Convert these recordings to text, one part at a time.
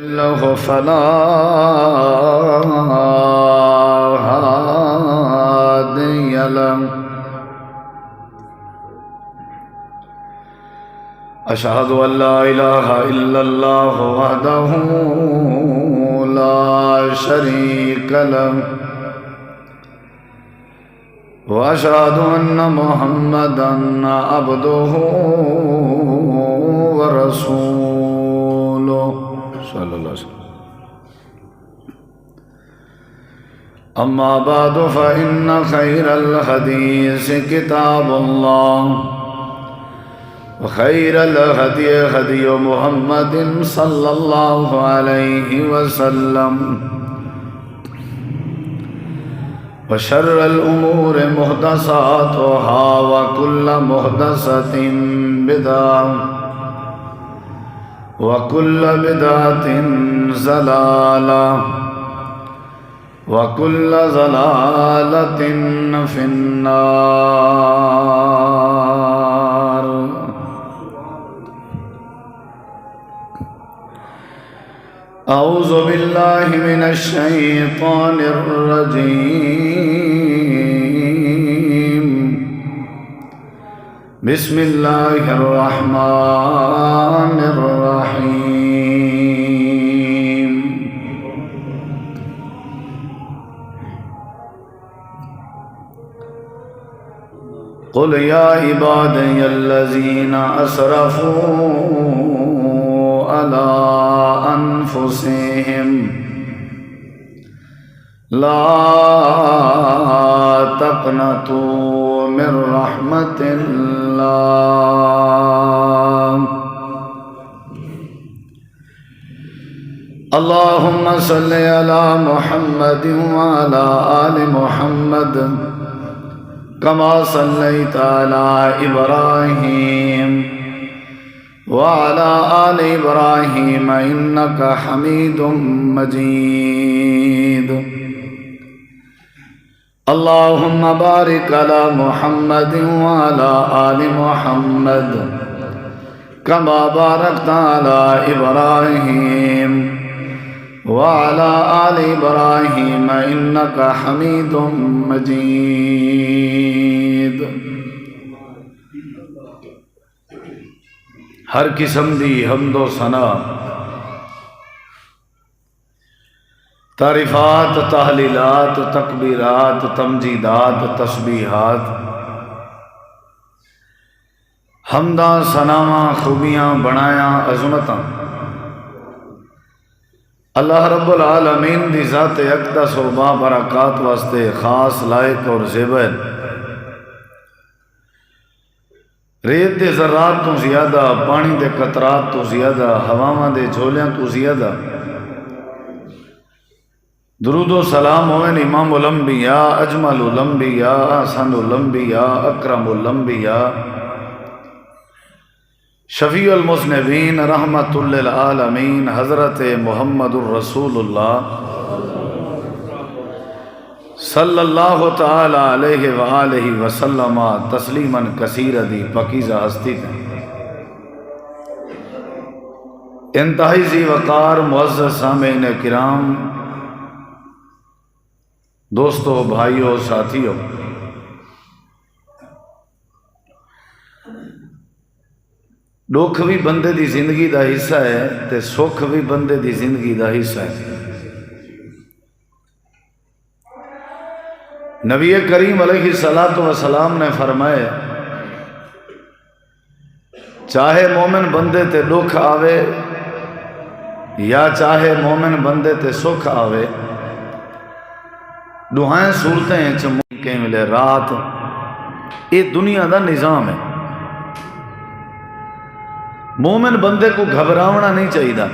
له فلا هادي له أشهد أن لا إله إلا الله وحده لا شريك له وأشهد أن محمدا عبده ورسوله صلى الله عليه وسلم. أما بعد فإن خير الحديث كتاب الله وخير الهدي هدي محمد صلى الله عليه وسلم وشر الأمور محدثاتها وكل محدثة بدعة وكل بدعة ضلالة وكل ضلالة في النار. أعوذ بالله من الشيطان الرجيم. بسم الله الرحمن الرحيم. قل يا عبادي الذين أسرفوا على أنفسهم لا تقنطوا من رحمة الله. اللهم صل على محمد وعلى آل محمد كما صليت على إبراهيم وعلى آل إبراهيم إنك حميد مجيد. اللهم بارك على محمد وعلى آل محمد كما باركت على إبراهيم وعلى آل إبراهيم إنك حميد مجيد. ہر قسم دی حمد و ثنا، تعریفات، تحلیلات، تکبیرات، تمجیدات، تسبیحات، حمداں، ثناواں، خوبیاں، بڑایاں، عظمتاں اللہ رب العالمین دی ذات اقدس و بابرکات واسطے خاص، لائق اور زیبا ہے. ریت دے ذرات تو زیادہ، پانی دے قطرات تو زیادہ، ہواواں دے جھولیاں تو زیادہ درود و سلام ہوئن امام الانبیاء، اجمل الانبیاء، احسن الانبیاء، اکرم الانبیاء، شفیع المذنبین، رحمت للعالمین، حضرت محمد الرسول اللہ صلی اللہ تعالی علیہ وآلہ وسلم تسلیما کثیرا دی پاکیزہ ہستی تھے. انتہائی ذی وقار معزز سامعین کرام، دوستو، بھائیو، ساتھیو، دکھ بھی بندے دی زندگی دا حصہ ہے تے سکھ بھی بندے دی زندگی دا حصہ ہے. نبی کریم علیہ السلام نے فرمایا، چاہے مومن بندے تے دکھ آوے یا چاہے مومن بندے تے سکھ آوے، دوہائیں صورتیں ہیں چمکیں ملے رات، یہ دنیا دا نظام ہے. مومن بندے کو گھبراونا نہیں چاہیے.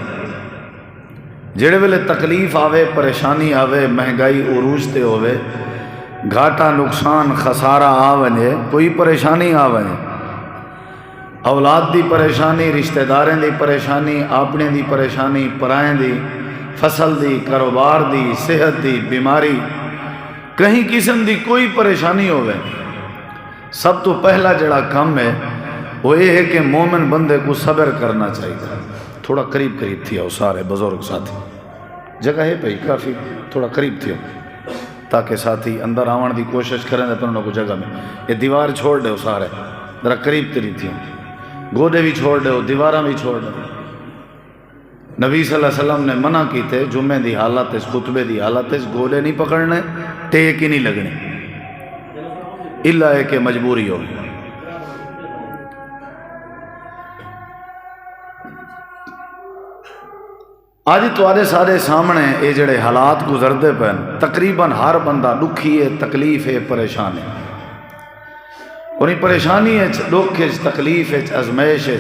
جڑے ویلے تکلیف آوے، پریشانی آوے، مہنگائی عروج تے ہوئے، گھاٹا، نقصان، خسارہ آوے، کوئی پریشانی آوے، اولاد دی پریشانی، رشتہ داریں دی پریشانی، اپنے دی پریشانی، پرائیں دی، فصل دی، کاروبار دی، صحت دی، بیماری، کہیں قسم دی کوئی پریشانی ہوئے، سب تو پہلا جڑا کام ہے وہ یہ ہے کہ مومن بندے کو صبر کرنا چاہیے. تھوڑا قریب قریب تھی سارے بزرگ ساتھی، جگہ ہے پئی کافی، تھوڑا قریب تھی تاکہ ساتھی اندر آن دی کوشش کریں تو انہوں کو جگہ میں یہ دیوار چھوڑ دے سارے ذرا قریب تری تھی، گوڈے بھی چھوڑ دے دیواراں بھی چھوڑ دے۔ نبی صلی اللہ علیہ وسلم نے منع کی تھے جمعے دی حالت اس خطبے دی حالت اس گوڈے نہیں پکڑنے، ٹیک ہی نہیں لگنے، الا ہے کہ مجبوری ہو۔ آج تواڈے سارے سامنے یہ جڑے حالات گزرتے پے تقریباً ہر بندہ دکھی ہے، تکلیف ہے، پریشان ہے، انہیں پریشانی ہے، دکھ ہے، تکلیف ہے، ازمائش ہے۔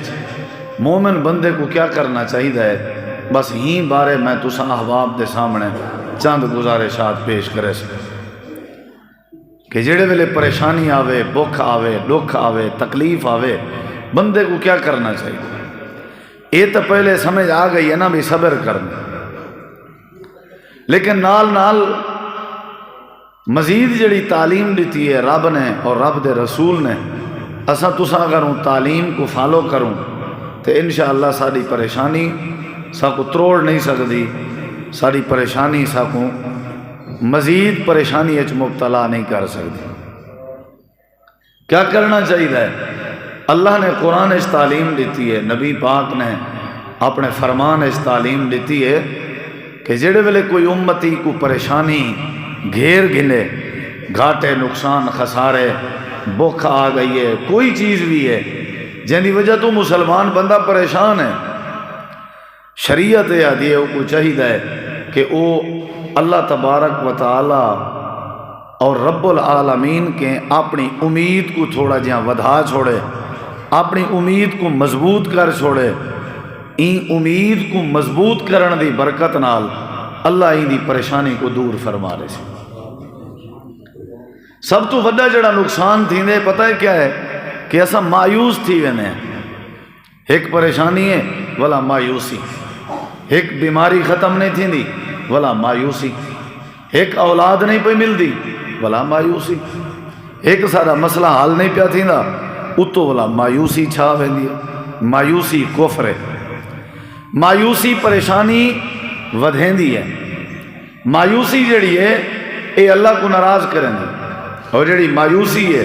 مومن بندے کو کیا کرنا چاہیے ہے؟ بس ہی بارے میں تساں احباب دے سامنے چند گزارشات پیش کرے کہ جڑے ویلے پریشانی آوے، بکھ آوے، دکھ آوے، تکلیف آوے، بندے کو کیا کرنا چاہیے؟ یہ تو پہلے سمجھ آ گئی ہے نا بھی صبر کرنا، لیکن نال نال مزید جڑی تعلیم دیتی ہے رب نے اور رب دے رسول نے، اساں تساں اگر ہوں تعلیم کو فالو کروں تو انشاءاللہ ساری پریشانی ساکو تروڑ نہیں سکتی، ساری پریشانی ساکو مزید پریشانی اچ مبتلا نہیں کر سکتی۔ کیا کرنا چاہیے؟ اللہ نے قرآن اس تعلیم دیتی ہے، نبی پاک نے اپنے فرمان اس تعلیم دیتی ہے کہ جڑے ویلے کوئی امتی کو پریشانی گھیر گھنے، گھاٹے، نقصان، خسارے، بکھ آ گئی ہے، کوئی چیز بھی ہے جن کی وجہ تو مسلمان بندہ پریشان ہے، شریعت آدھی ہے کو چاہیے کہ وہ اللہ تبارک و تعالی اور رب العالمین کے اپنی امید کو تھوڑا جہاں ودھا چھوڑے، اپنی امید کو مضبوط کر چھوڑے، این امید کو مضبوط کرن دی برکت نال اللہ این دی پریشانی کو دور فرما رہے سے۔ سب تو وڈا جڑا نقصان تھی دے پتہ ہے کیا ہے کہ ایسا مایوس تھی وینے ہیں، ایک پریشانی ہے ولا مایوسی، ایک بیماری ختم نہیں تھی دی ولا مایوسی، ایک اولاد نہیں پہ مل دی ولا مایوسی، ایک سارا مسئلہ حل نہیں پیا تھی دا اتو ولا مایوسی چھا ویندی ہے۔ مایوسی کفر ہے، مایوسی پریشانی ودھیں دی ہے، مایوسی جڑی ہے اے اللہ کو ناراض کریں دی، اور جڑی مایوسی ہے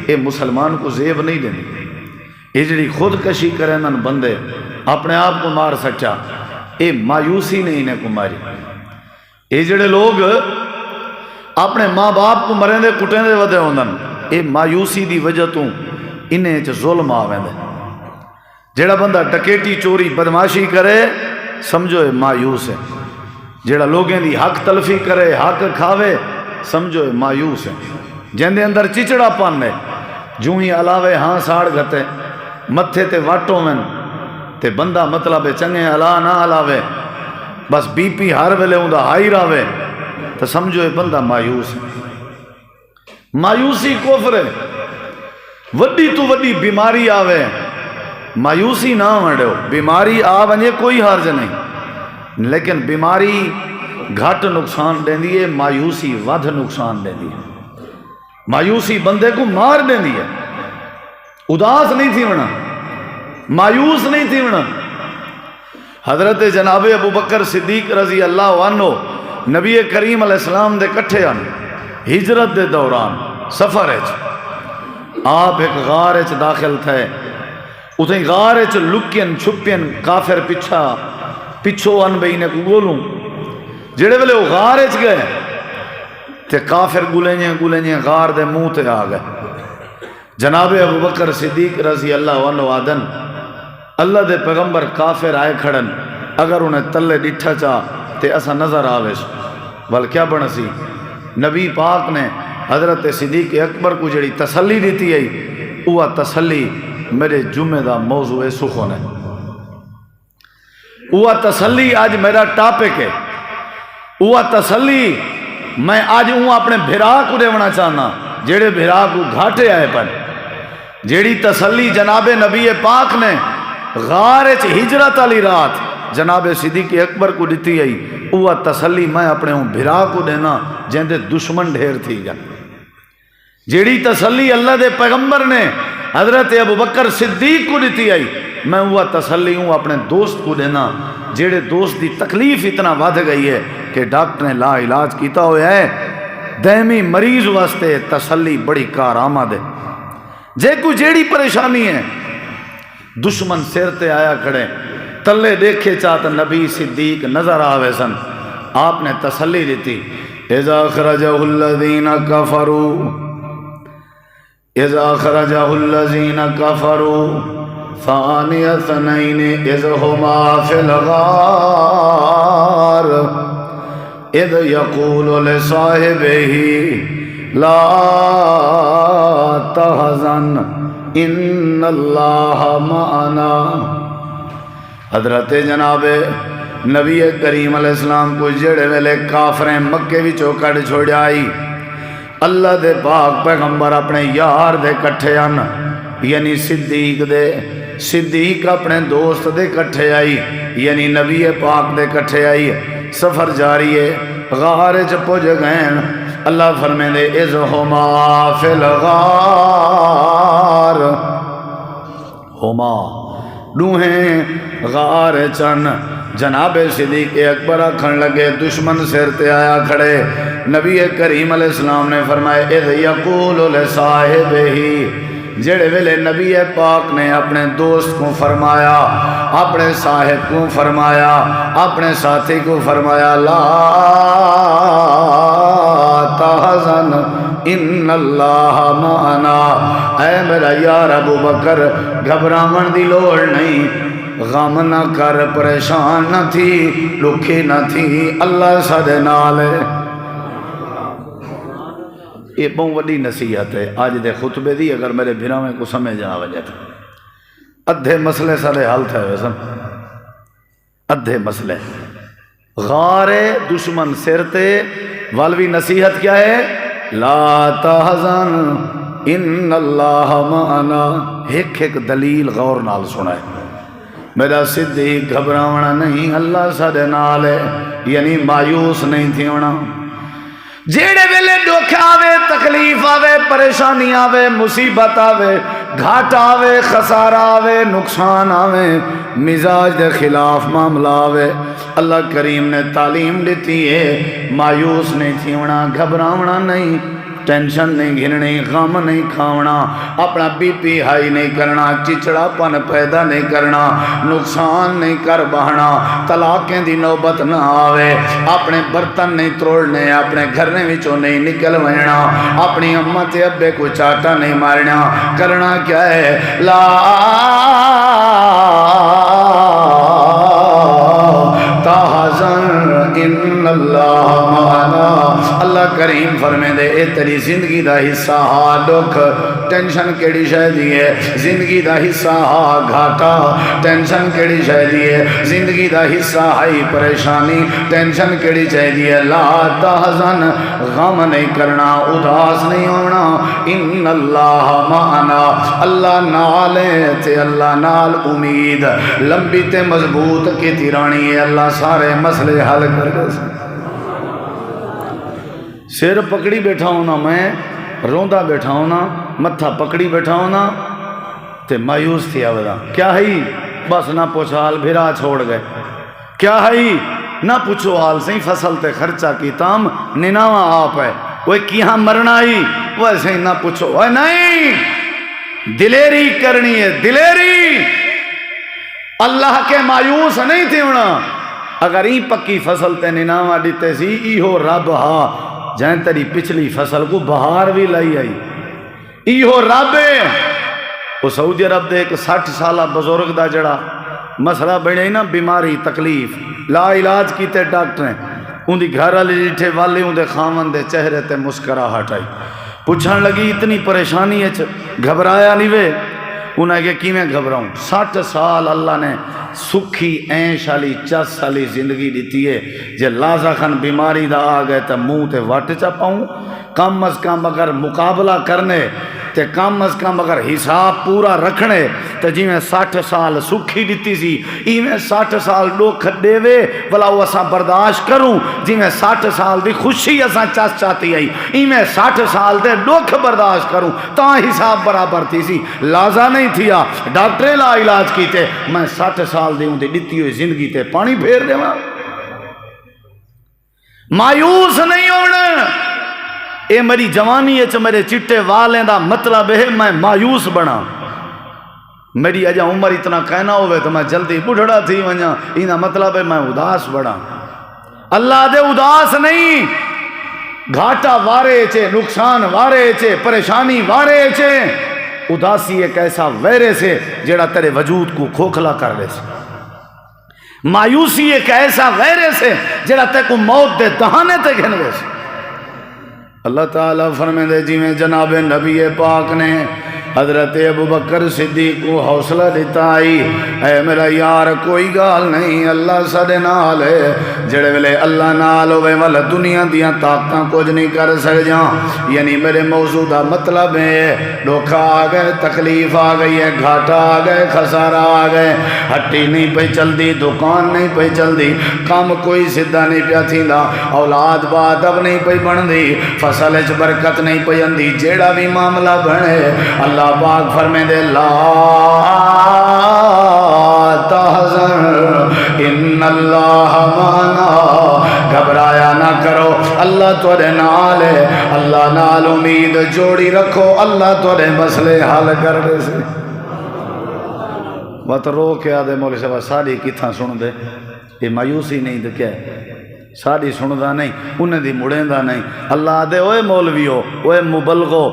اے مسلمان کو زیب نہیں دینی، یہ جڑی خودکشی کریں نن بندے اپنے آپ کو مار سچا، اے مایوسی نے انہیں کو ماری۔ یہ جڑے لوگ اپنے ماں باپ کو مریں دے کٹیں دے ودے ہوندن، اے مایوسی دی وجہ تو انہیں ظلم آویں دے۔ جڑا بندہ ڈکیٹی، چوری، بدماشی کرے سمجھو مایوس ہے، جڑا لوگیں دی حق تلفی کرے، حق کھاوے سمجھو مایوس ہے، جن دے اندر چچڑا پن ہے، جو ہی علاوے ہاں ساڑ گھتے متھے تے واٹوں میں تے بندہ مطلب چنگے علا نہ علاوے، بس بی پی ہر ویلے ہوں دا ہائی راوے تو سمجھو بندہ مایوس ہے۔ مایوسی کفر ہے، وڈی تو وڈی بیماری آوے مایوسی نہ وڑو، بیماری آ ونجے کوئی حرج نہیں، لیکن بیماری گھٹ نقصان دیں دی ہے، مایوسی ودھ نقصان دیں دی ہے، مایوسی بندے کو مار دیں دی ہے۔ اداس نہیں تھی ونا، مایوس نہیں تھی ونا۔ حضرت جناب ابو بکر صدیق رضی اللہ عنہ نبی کریم علیہ السلام دے کٹھے آن ہجرت دے دوران سفر ہے، آپ ایک غار اچ داخل تھے، اتھیں غار اچ لکین چھپین کافر پچھو ان بہینے کو گولوں، جڑے ویلے وہ غار اچ گئے تے کافر گلیں غار دے منہ تے آ گئے۔ جناب ابو بکر صدیق رضی اللہ عنہ آدن اللہ دے پیغمبر کافر آئے کھڑن، اگر انہیں تلے ڈٹھا چاہ تے ایسا نظر آوش، بل کیا بنسی نبی پاک نے حضرت صدیق اکبر کو جڑی تسلی دیتی ہے، وہ تسلی میرے جمعہ دا موضوع سخن ہے، وہ تسلی آج میرا ٹاپک ہے، وہ تسلی میں آج اپنے بھرا کو دیونا چاہنا جیڑے بھرا کو گھاٹے آئے پر، جیڑی تسلی جناب نبی پاک نے غار اچ ہجرت علی رات جناب صدیق اکبر کو دیتی ہے، وہ تسلی میں اپنے بھرا کو دینا جن دے دشمن ڈھیر تھی گا، جیڑی تسلی اللہ دے پیغمبر نے حضرت ابو بکر صدیق کو دیتی ہے، میں وہ تسلی ہوں اپنے دوست کو دینا جیڑے دوست دی تکلیف اتنا ودھ گئی ہے کہ ڈاکٹر نے لا علاج کیتا ہوا ہے، دائمی مریض واسطے تسلی بڑی کارآمد ہے۔ جے کوئی جیڑی پریشانی ہے دشمن سر تے آیا کھڑے تلے دیکھے چاہتا نبی صدیق نظر آوے سن، آپ نے تسلی دیتی اذا خرجہ الذین کفروا اذا خرجہ الذین کفروا ثانی اثنین اذ ہما فی الغار اذ یقول لصاحبہ لا تحزن ان اللہ معنا۔ حضرت جناب نبی کریم علیہ السلام کو جڑے ویلے کافریں مکے وچوں کڈ چھوڑائی، اللہ دے پاک پیغمبر اپنے یار دے کٹھے آن، یعنی صدیق اپنے دوست دے کٹھے آئی، یعنی نبی پاک دے کٹھے آئی۔ سفر جاری ہے، غار چ پج گئے، اللہ فرمے دے اذ ہما فی الغار، ہما دوہیں غار چن۔ جناب صدیق اکبر آکھن لگے دشمن سر تے آیا کھڑے، نبی کریم علیہ السلام نے فرمایا اذ یقول لصاحبہ، جڑے ویلے نبی پاک نے اپنے دوست کو فرمایا، اپنے صاحب کو فرمایا، اپنے ساتھی کو فرمایا لا تحزن ان اللہ معنا، اے میرا یار ابو بکر گھبراون دی لوڑ نہیں، غم نہ کر، پریشان نہ تھی، لکھی نہ تھی، اللہ سادے نال ہے۔ یہ بہت وڈی نصیحت ہے آج دے خطبے دی، اگر میرے بھراویں کو سمجھ آ وجہ تھا ادھے مسئلے سارے حل تھے ویسن، ادھے مسئلے غار دشمن سر تے والوی نصیحت کیا ہے لا تحزن ان اللہ معنا، ایک ایک دلیل غور نال سنا ہے۔ میرا صدیق گھبراونا نہیں، اللہ سادے نال ہے، یعنی مایوس نہیں تھی ہونا۔ جیڑے ویلے دکھ آوے، تکلیف آوے، پریشانی آوے، مصیبت آوے، گھاٹ آوے، خسارہ آوے، نقصان آوے، مزاج دے خلاف معاملہ آوے، اللہ کریم نے تعلیم دیتی ہے مایوس نہیں تھی ہونا، گھبراونا نہیں، ٹینشن نہیں گھننی، غم نہیں کھاونا، اپنا بی پی ہائی نہیں کرنا، چچڑا پن پیدا نہیں کرنا، نقصان نہیں کر بہنا، طلاقیں دی نوبت نہ آوے، اپنے برتن نہیں توڑنے، اپنے گھرنے وچوں نہیں نکل وینا، اپنی اماں تے ابے کو چاٹا نہیں مارنا، کرنا کیا ہے لا تحزن ان اللہ معنا۔ اللہ کریم فرمے دے اے تیری زندگی دا حصہ ہا دکھ، ٹینشن کیڑی شے دی ہے، زندگی دا حصہ ہا گھاٹا، ٹینشن کیڑی شے دی ہے، زندگی دا حصہ ہائی پریشانی، ٹینشن کیڑی شے دی ہے، لا تحزن غم نہیں کرنا، اداس نہیں ہونا، ان اللہ معنا، اللہ نال ہے تے اللہ نال امید لمبی تے مضبوط کی تیرانی ہے، اللہ سارے مسئلے حل کر دے۔ سر پکڑی بیٹھا ہونا، میں روندا بیٹھا ہونا، متھا پکڑی بیٹھا ہونا تے مایوس تھی آودا، کیا ہے بس نہ پوچھو حال، بھرا چھوڑ گئے، کیا ہے نہ پوچھو حال، صحیح فصل تے خرچہ کی تام نناواں آپ ہے، وہ کیہاں مرنا ہی ویسے نہ پوچھو، وہ نہیں، دلیری کرنی ہے، دلیری، اللہ کے مایوس نہیں تھی ہونا۔ اگر ای پکی فصل تے نناواں دیتے سی، ای ہو رب ہا جائیں تیری پچھلی فصل کو بہار بھی لائی آئی، ای ہو رب ہے۔ وہ سعودی عرب دے ایک 60 سالہ بزرگ دا جڑا مسئلہ بڑھے نا، بیماری تکلیف، لا علاج کیتے ڈاکٹر ہیں، ان دی گھر والی جٹھے والے ان دے خامن دے چہرے تے مسکراہٹ آئی، پوچھن لگی اتنی پریشانی ہے گھبرایا نہیں وے؟ انہیں کہ کی میں گھبراؤں، 60 سال اللہ نے سکھی عیش والی چس والی زندگی دیتی ہے، جے لازخن بیماری دا آ گئے تو منہ تے وٹ چا پاؤں، کم از کم اگر مقابلہ کرنے تے کم از کم اگر حساب پورا رکھنے تو جی میں 60 سال سکھی دیتی سی ایویں 60 سال دکھ دے بلا وہ اساں برداشت کروں جی میں 60 سال دی خوشی اساں چس چاہتی آئی ایویں 60 سال دے دکھ برداشت کروں تا حساب برابر تھی سی لازا نہیں تھیا ڈاکٹریں لا علاج کیتے میں 60 سال دے اندے دیتی ہوئی زندگی تے پانی پھیر دے ماں مایوس نہیں ہونا اے میری جوانی ہے میرے چٹے والیں دا مطلب ہے میں مایوس بنا میری اجا عمر اتنا کہنا ہوئے تو میں جلدی بڑھڑا تھی ونجا اینا مطلب ہے میں اداس بڑا اللہ دے اداس نہیں گھاٹا وارے چے نقصان وارے چے پریشانی وارے چے اداسی ایک ایسا ویرے سے جڑا تیرے وجود کو کھوکھلا کر لے سے مایوسی ایک ایسا ویرے سے جڑا تے کو موت دے دہانے تے گھن لے سے اللہ تعالیٰ فرمائے دے جی میں جناب نبی پاک نے حضرت ابوبکر صدیق کو حوصلہ دیتا آئی اے میرا یار کوئی گال نہیں اللہ سارے نال ہے جڑے ویلے اللہ نال ہوئے والا دنیا دیاں طاقتاں کچھ نہیں کر سک جاں یعنی میرے موضوع دا مطلب ہے دھوکا آ گئے تکلیف آ گئی ہے گھاٹا آ گئے خسارہ آ گئے ہٹی نہیں پہ چل دی دکان نہیں پہ چل دی کام کوئی سدھا نہیں پیا تھیندا اولاد بات اب نہیں پہ بن دی فصل اچ برکت نہیں پہ اندی جیڑا بھی معاملہ بنے اللہ پاک فرمے دے لا تحزن ان اللہ مانا گھبرایا نہ کرو اللہ تورے نال ہے اللہ نال امید جوڑی رکھو اللہ تورے مسئلے حل کر دے سے بات رو کے آدھے مولی صاحب ساری کتھاں سن دے یہ مایوسی نہیں دے کیا ساری سندا نہیں انہیں دی مڑیندہ نہیں اللہ دے اوے مولویو اوے مبلغو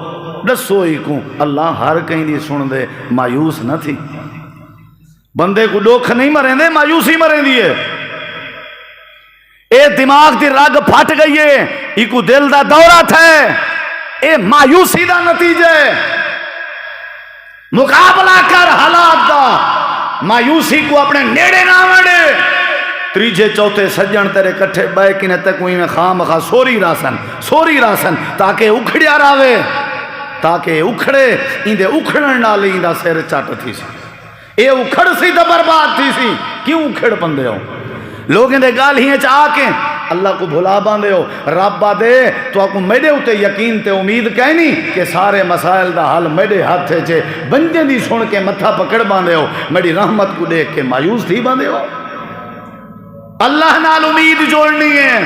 دسو ہی کو اللہ ہر کہیں دی سن دے مایوس نہ تھی بندے کو دکھ نہیں مریں دے مایوسی مریں دیئے اے دماغ دی رگ پھٹ گئی ہے ای کو دل دا دورہ تھا اے مایوسی دا نتیجہ مقابلہ کر حالات دا مایوسی کو اپنے نیڑے نہ وڑے تریجے چوتھے سجن تیرے کٹھے بے کنے تک کوئی میں خام خواہ سوری راسن تاکہ اکھڑیا راوے تاکہ اکھڑے اندے اکھڑن نالی اندہ سیر چاٹ تھی سی اے اکھڑ سی تو برباد تھی سی کیوں اکھڑ پندے ہو لوگ اندے گال ہی چاہ کے اللہ کو بھلا باندے ہو رب دے تو آپ کو میڈے ہوتے یقین تے امید کہنی کہ سارے مسائل دا حل میڈے ہاتھ چھے بنجے دی سن کے متھا پکڑ باندے ہو میری رحمت کو دیکھ کے مایوس تھی باندے ہو اللہ نال امید جوڑنی ہے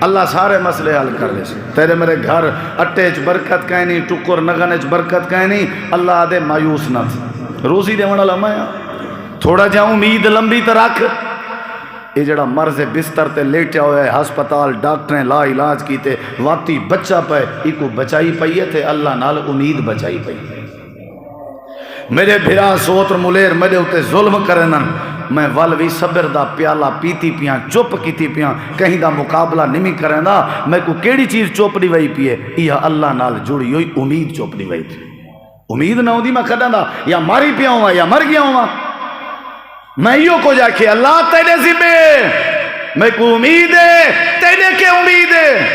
اللہ سارے مسئلے حل کر لے تیرے میرے گھر اٹے چ برکت کہنی ٹکر نگن چ برکت کہنی اللہ دے مایوس نہ تھی روزی دے وڑا لمحہ تھوڑا جا امید لمبی تو رکھ یہ جڑا مرض بستر تے لیٹیا ہوئے ہسپتال ڈاکٹریں لا علاج کیتے واتی بچہ پہ ای کو بچائی پئیے تھے اللہ نال امید بچائی پئیے میرے بھرا سوتر ملیر میرے ہوتے ظلم کرنن میں والوی صبر دا پیالہ پیتی پیاں چپ کیتی پیاں کہیں دا مقابلہ نہیں کریں دا میں کو کیڑی چیز چوپڑی وئی پیے یہ اللہ نال جڑی ہوئی امید چوپڑی وئی تھی امید نہ ہوندی میں کھڑا دا یا ماری پیا ہوا یا مر گیا ہوا میں یوں کو جا کے اللہ تیرے ذمے میں کو امید ہے تیرے کے امید ہے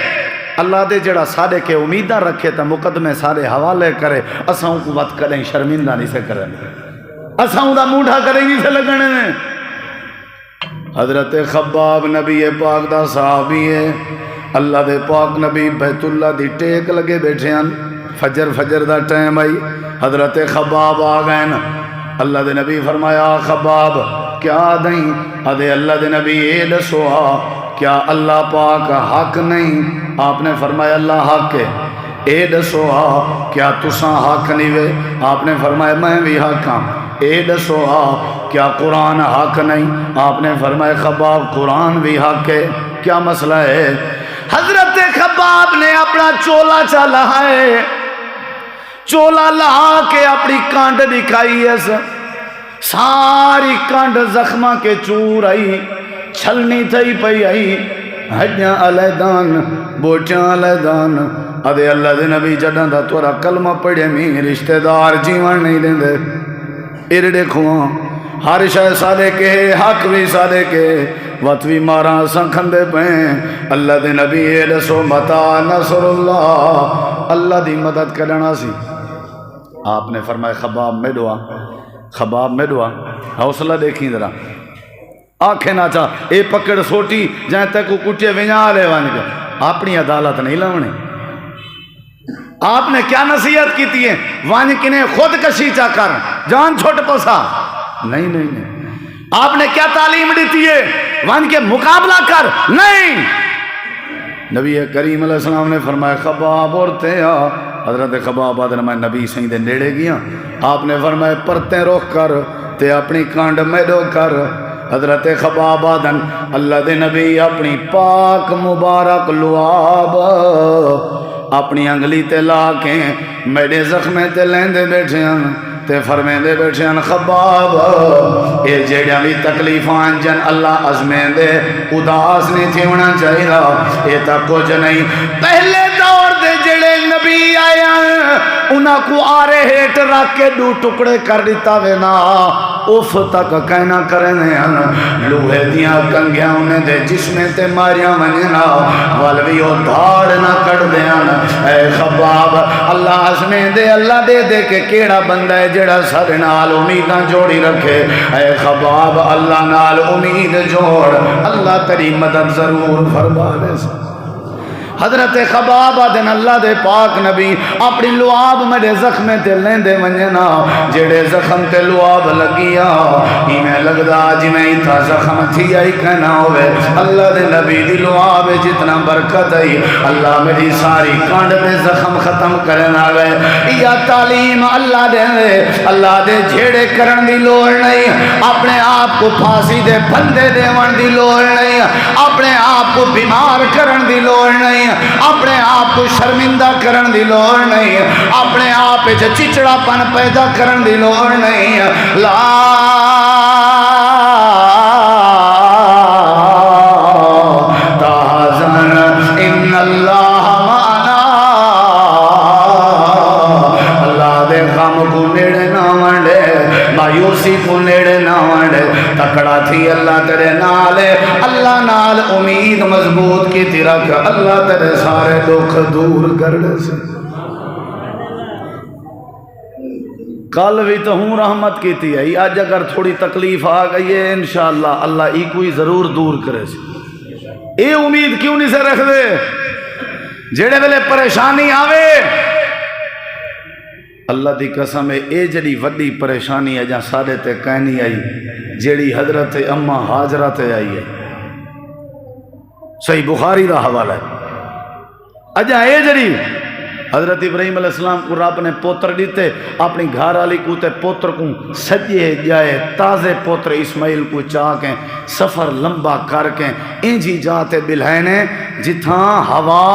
اللہ دے جڑا سارے کے امیدہ رکھے تا مقدمے سارے حوالے کرے اساں کو وقت کریں شرمندہ نہیں سے کریں اساں دا موڈھا کریں نہیں سے لگنے میں حضرت خباب نبی پاک دا صحابی ہے اللہ دے پاک نبی بیت اللہ دی ٹیک لگے بیٹھے ہیں فجر دا ٹائم آئی حضرت خباب آ گئے نا اللہ دے نبی فرمایا خباب کیا دیں ادھے اللہ دے نبی اے دسوہا کیا اللہ پاک حق نہیں آپ نے فرمایا اللہ حق ہے اے دسوہا کیا تساں حق نہیں وے آپ نے فرمایا میں بھی حق ہاں اے دسوہا کیا قرآن حق نہیں آپ نے فرمایا خباب قرآن بھی حق ہے کیا مسئلہ ہے حضرت خباب نے اپنا چولا چلا ہے چولا لہا کے اپنی کانڈ دکھائی ہے ساری کانڈ زخمہ کے چور آئی چھلنی تھی پئی آئی ہڈیاں علیدان بوٹیاں علیدان ادھے اللہ دے نبی جڑاں دا تورا کلمہ پڑھے میں رشتہ دار جیوان نہیں دیں دے ارڑے کھواں ہر شے سادے کے حق بھی سادے کے وقت بھی مارا سنکھندے پہیں اللہ دے نبی دسو متا نصر اللہ اللہ دی مدد کرنا سی آپ نے فرمایا خباب میں دعا، خباب میں دعا، حوصلہ دیکھیں ذرا، آنکھیں نہ چاہ اے پکڑ سوٹی جائیں تک کو کٹے ویجاں لے وان کے اپنی عدالت نہیں لاؤنی۔ آپ نے کیا نصیحت کی تھی ہے؟ وان کنہیں خود کشی چا کر جان چھوٹ پوسا، نہیں نہیں نہیں۔ آپ نے کیا تعلیم دیتی ہے؟ وان کے مقابلہ کر، نہیں۔ نبی کریم علیہ السلام نے فرمایا خباب عورتیں آ، حضرت خباب آدھر میں نبی سہیں دے نیڑے گیا، آپ نے فرمایا پرتیں روک کر تے اپنی کانڈ میڈو کر۔ حضرت خباب آدھن اللہ دے نبی اپنی پاک مبارک لعاب اپنی انگلی تے لا کے میرے زخمیں تے لیندے بیٹھے ہیں تے فرمیندے بیٹھے ہیں خباب اے جیڑیاں بھی تکلیفان جن اللہ عظمیں دے اداس نہیں تھی ہونا چاہیے، اے تک کچھ نہیں۔ پہلے دور دے جڑے نبی آیا انہاں کو آرے ہیٹ رکھ کے دو ٹکڑے کر دیتا وینا اوف تک کہنا کرنے ہیں، لوہے دیاں کنگیاں انہیں دے جسمیں تے ماریاں منینا والویو دھاڑ نہ کر دیاں۔ اے خباب اللہ عظمیں دے اللہ دے دے کہ کیڑا بندہ ہے جڑا سارے نال امیداں جوڑی رکھے۔ اے خباب اللہ نال امید جوڑ، اللہ تیری مدد ضرور فرما دے۔ حضرت خباب آدن اللہ دے پاک نبی اپنی لعاب میرے زخمیں تے لیندے ونجنا، جڑے زخم تے لعاب لگیا میں لگدا جی میں اتھا زخم تھی آئی کہنا ہوئے اللہ دے نبی دی لعاب جتنا برکت آئی اللہ میری ساری کانڈ میں زخم ختم کرنا گئے۔ یا تعلیم اللہ دے اللہ دے جھیڑے کرن دی لوڑ نہیں، اپنے آپ کو پھانسی دے پھندے دے ون دی لوڑ نہیں، اپنے آپ کو بیمار کرن دی لوڑ نہیں، اپنے آپ کو شرمندہ کرن دی لوڑ نہیں، اپنے آپ چچڑا پن پیدا کرن دی لوڑ نہیں۔ لا تحزن ان اللہ معنا، اللہ دے غم کو نیڑے نہ ونڈے، مایوسی کو نیڑے نہ ونڈے، تکڑا تھی اللہ تیرے نالے، اللہ نال امید مضبوط کی تیرک، اللہ تیرے سارے دکھ دور کر دے سے۔ کل بھی تو ہوں رحمت کی تھی ہے، آج اگر تھوڑی تکلیف آ گئی ہے انشاءاللہ اللہ ای کوئی ضرور دور کرے سے۔ اے امید کیوں نہیں سے رکھ دے؟ جیڑے ویلے پریشانی آوے اللہ دی قسم ہے اے جڑی وڈی پریشانی ہے جہاں سادے تے کہنی آئی جیڑی حضرت اماں حاجرہ تے آئی ہے، صحیح بخاری دا حوالہ ہے۔ اجا اے جڑی حضرت ابراہیم علیہ السلام کو رب نے پوتر دیتے، اپنی گھر والی کو تے پوتر کو سجے جائے تازے پوتر اسماعیل کو چاہ کے سفر لمبا کر کے انجی جاتے بلہینے جتھاں ہوا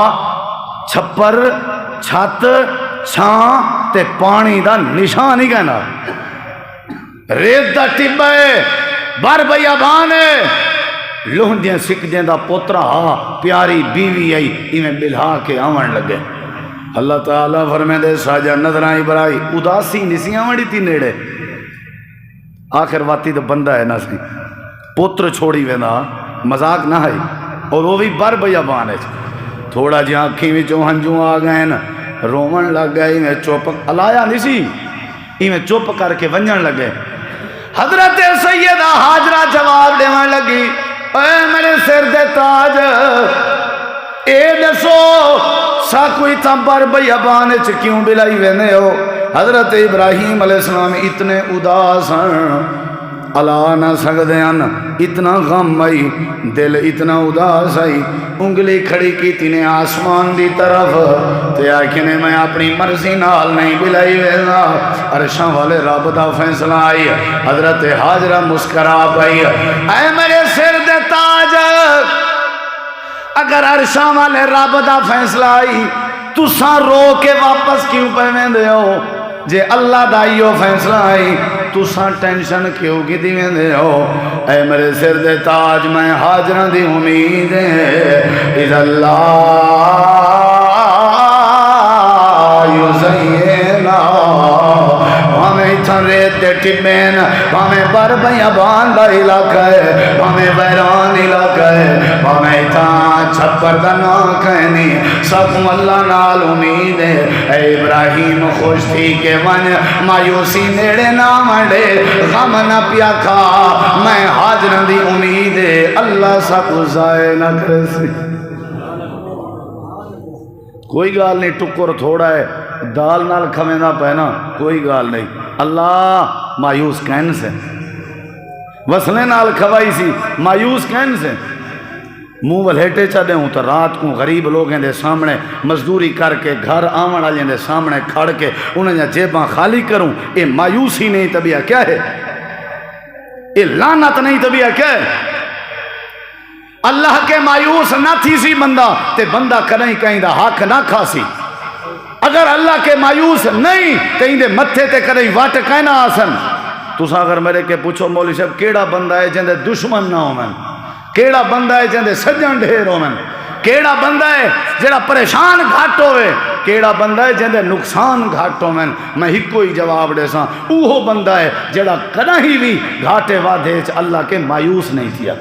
چھپر چھت چھان تے پانی دا نشان ہی کہنا، ریت دا ٹبے بار بیابان ہے، لوہندیاں سکجیں دا پوترا پیاری بیوی آئی انہیں بلہا کے آون لگے۔ اللہ تعالیٰ فرمے دے ساجہ نظرائیں برائی اداسی نسیاں وڑی تھی نیڑے، آخر واتی تو بندہ ہے نا سی پوتر چھوڑی وینا مذاق نہ ہے، اور وہ بھی بار بیابان ہے، تھوڑا جہاں کھی وچوں ہنجوں آ گئے نا رومن لگ گئے، میں چوپ الایا نہیں سی، میں چوپ کر کے ونجن لگے۔ حضرت سیدہ حاجرہ جواب دیوان لگی، اے میرے سر دے تاج اے دسو سا کوئی تھا بار بیابان کیوں بلائی وینے ہو؟ حضرت ابراہیم علیہ السلام اتنے اداس ہیں علا نہ سکتے ہیں، اتنا غم آئی دل اتنا اداس آئی، انگلی کھڑی کی تینے آسمان دی طرف تے آکھنے میں اپنی مرضی نال نہیں بلائی وینا، عرشاں والے رب دا فیصلہ آئی۔ حضرت حاجرہ مسکرا پائی، اے میرے سر دے تاج اگر عرشاں والے رب دا فیصلہ آئی تساں رو کے واپس کیوں پہنے دے ہو؟ جے اللہ دا ایو فیصلہ آئی تساں ٹینشن کیوں کی دی دے ہو؟ اے میرے سر دے تاج میں حاجرہ دی امید ہے، اذا اللہ یزینا ہمیں اتھا ریت دے ٹبین، ہمیں بر بیابان دا علاقہ ہے، ہمیں ویران علاقہ ہے، ہمیں اتھا چھپر دا نا کہنی سب اللہ نال امید ہے اے ابراہیم خوش تھی کہ ون مایوسی نیڑے نہ منڈے غم نہ پیا کھا میں حاضر دی امید ہے اللہ سب ضائع نہ کرے سی کوئی گال نہیں ٹکر تھوڑا ہے دال نال کھویں نہ پہنا کوئی گال نہیں اللہ مایوس کہن سے وصلے نال کھوائی سی مایوس کہن سے منہ ولیٹے چڑھے ہوں تو رات کو غریب لوگیں دے سامنے مزدوری کر کے گھر آمن والے دے سامنے کھڑ کے انہیں جیباں خالی کروں یہ مایوسی نہیں طبیعہ کیا ہے یہ لعنت نہیں طبیعہ کیا ہے اللہ کے مایوس نہ تھی سی بندہ تے بندہ کریں کہیں دا حق نہ کھا سی اگر اللہ کے مایوس نہیں کہیں دے متھے تے کریں واٹ کہنا آسن تُسا اگر میرے کے پوچھو مولوی صاحب کیڑا بندہ ہے جن دے دشمن نہ ہو من کیڑا بندہ ہے جن دے سجن ڈھیر ہو من کیڑا بندہ ہے جڑا پریشان گھٹ ہوئے کیڑا بندہ ہے جن دے نقصان گھٹ ہو میں ہی کوئی جواب دے ساں اوہو بندہ ہے جڑا کدی بھی گھاٹے وعدے اللہ کے مایوس نہیں تھیا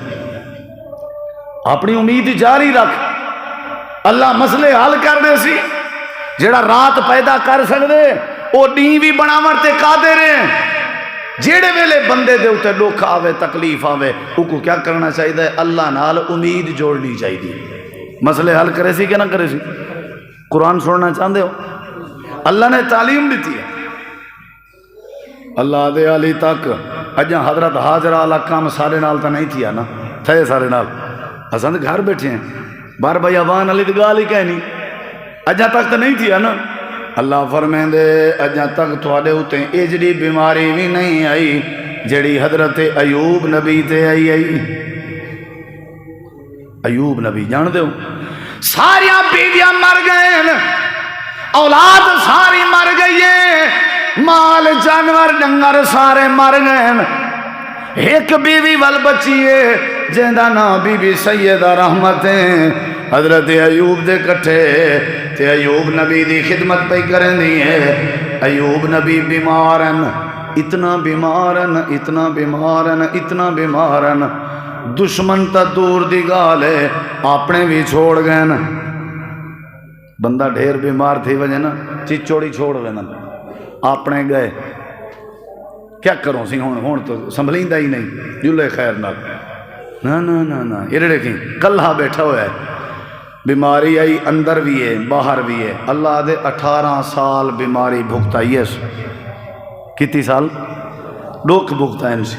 اپنی امید جاری رکھ اللہ مسئلے حل کر دے سی جڑا رات پیدا کر سکدے او دین بھی بناون تے قادر ہے جیڑے ویلے بندے دے اتے دکھ آوے تکلیف آوے او کو کیا کرنا چاہیے اللہ نال امید جوڑنی چاہیے مسئلے حل کرے سی کہ نہ کرے سی قرآن سننا چاہتے ہو اللہ نے تعلیم دیتی ہے اللہ دے علی تک اجاں حضرت حاضرہ علیہ کام سارے نال تا نہیں تھیا نا تھے سارے نال حسن گھر بیٹھے ہیں بار بھائی آوان علی دگال ہی کہنی اجاں تک تا نہیں تھیا نا اللہ فرمائیں دے اجاں تک تھوڑے ہوتے ہیں اجڑی بیماری بھی نہیں آئی جڑی حضرت ایوب نبی تے آئی ایوب نبی جان دے ہو ساریاں بیویاں مر گئے اولاد ساری مر گئی ہے مال جانور ڈنگر سارے مر گئے ایک بیوی ول بچی ہے جیندہ نام بی بی سیدہ رحمت ہیں حضرت ایوب دے کٹھے تے ایوب نبی دی خدمت پہ کریں دی ہے ایوب نبی بیمارن اتنا بیمارن اتنا بیمارن اتنا بیمارن دشمن تا دور دی گال ہے اپنے بھی چھوڑ گئے نا بندہ ڈھیر بیمار تھی وجہ نا چچوڑی چھوڑ گئے نا اپنے گئے کیا کروں سی ہون تو سنبھلیندہ ہی نہیں جلے خیر نہ نا یہ دیکھیں کلہا بیٹھا ہوا ہے بیماری آئی اندر بھی ہے باہر بھی ہے اللہ دے 18 سال بیماری بھگتائی ہے کتنی سال ڈوک بھگتا ہے انسی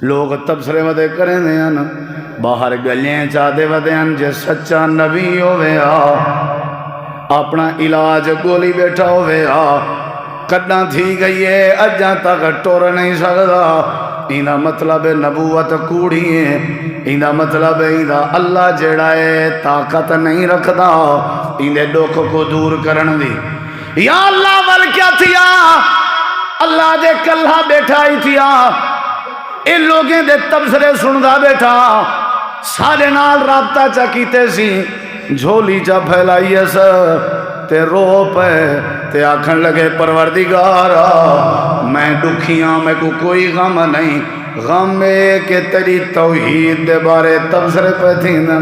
لوگ تبصرے ودے کریں دے ہیں باہر گلیں چاہتے ودے ہیں جے سچا نبی ہوئے اپنا علاج گولی بیٹھا ہوئے کڈاں تھی گئی ہے اجاں تک ٹور نہیں سکتا اینا مطلب نبوت کوڑی ہے اینا مطلب اینا اللہ جڑا ہے طاقت نہیں رکھدا اینے دکھ کو دور کرن دی یا اللہ ول کیا تھیا اللہ دے کلہ بیٹھا ہی تھیا ان لوگیں دے تبصرے سندا بیٹھا سارے نال رابطہ چا کیتے سی جھولی چا پھیلائی اس تے رو پہ تے آکھن لگے پروردگارا میں دکھیاں میں کو کوئی غم نہیں غم ہے کہ تیری توحید دے بارے تبصرے پہ تھی نا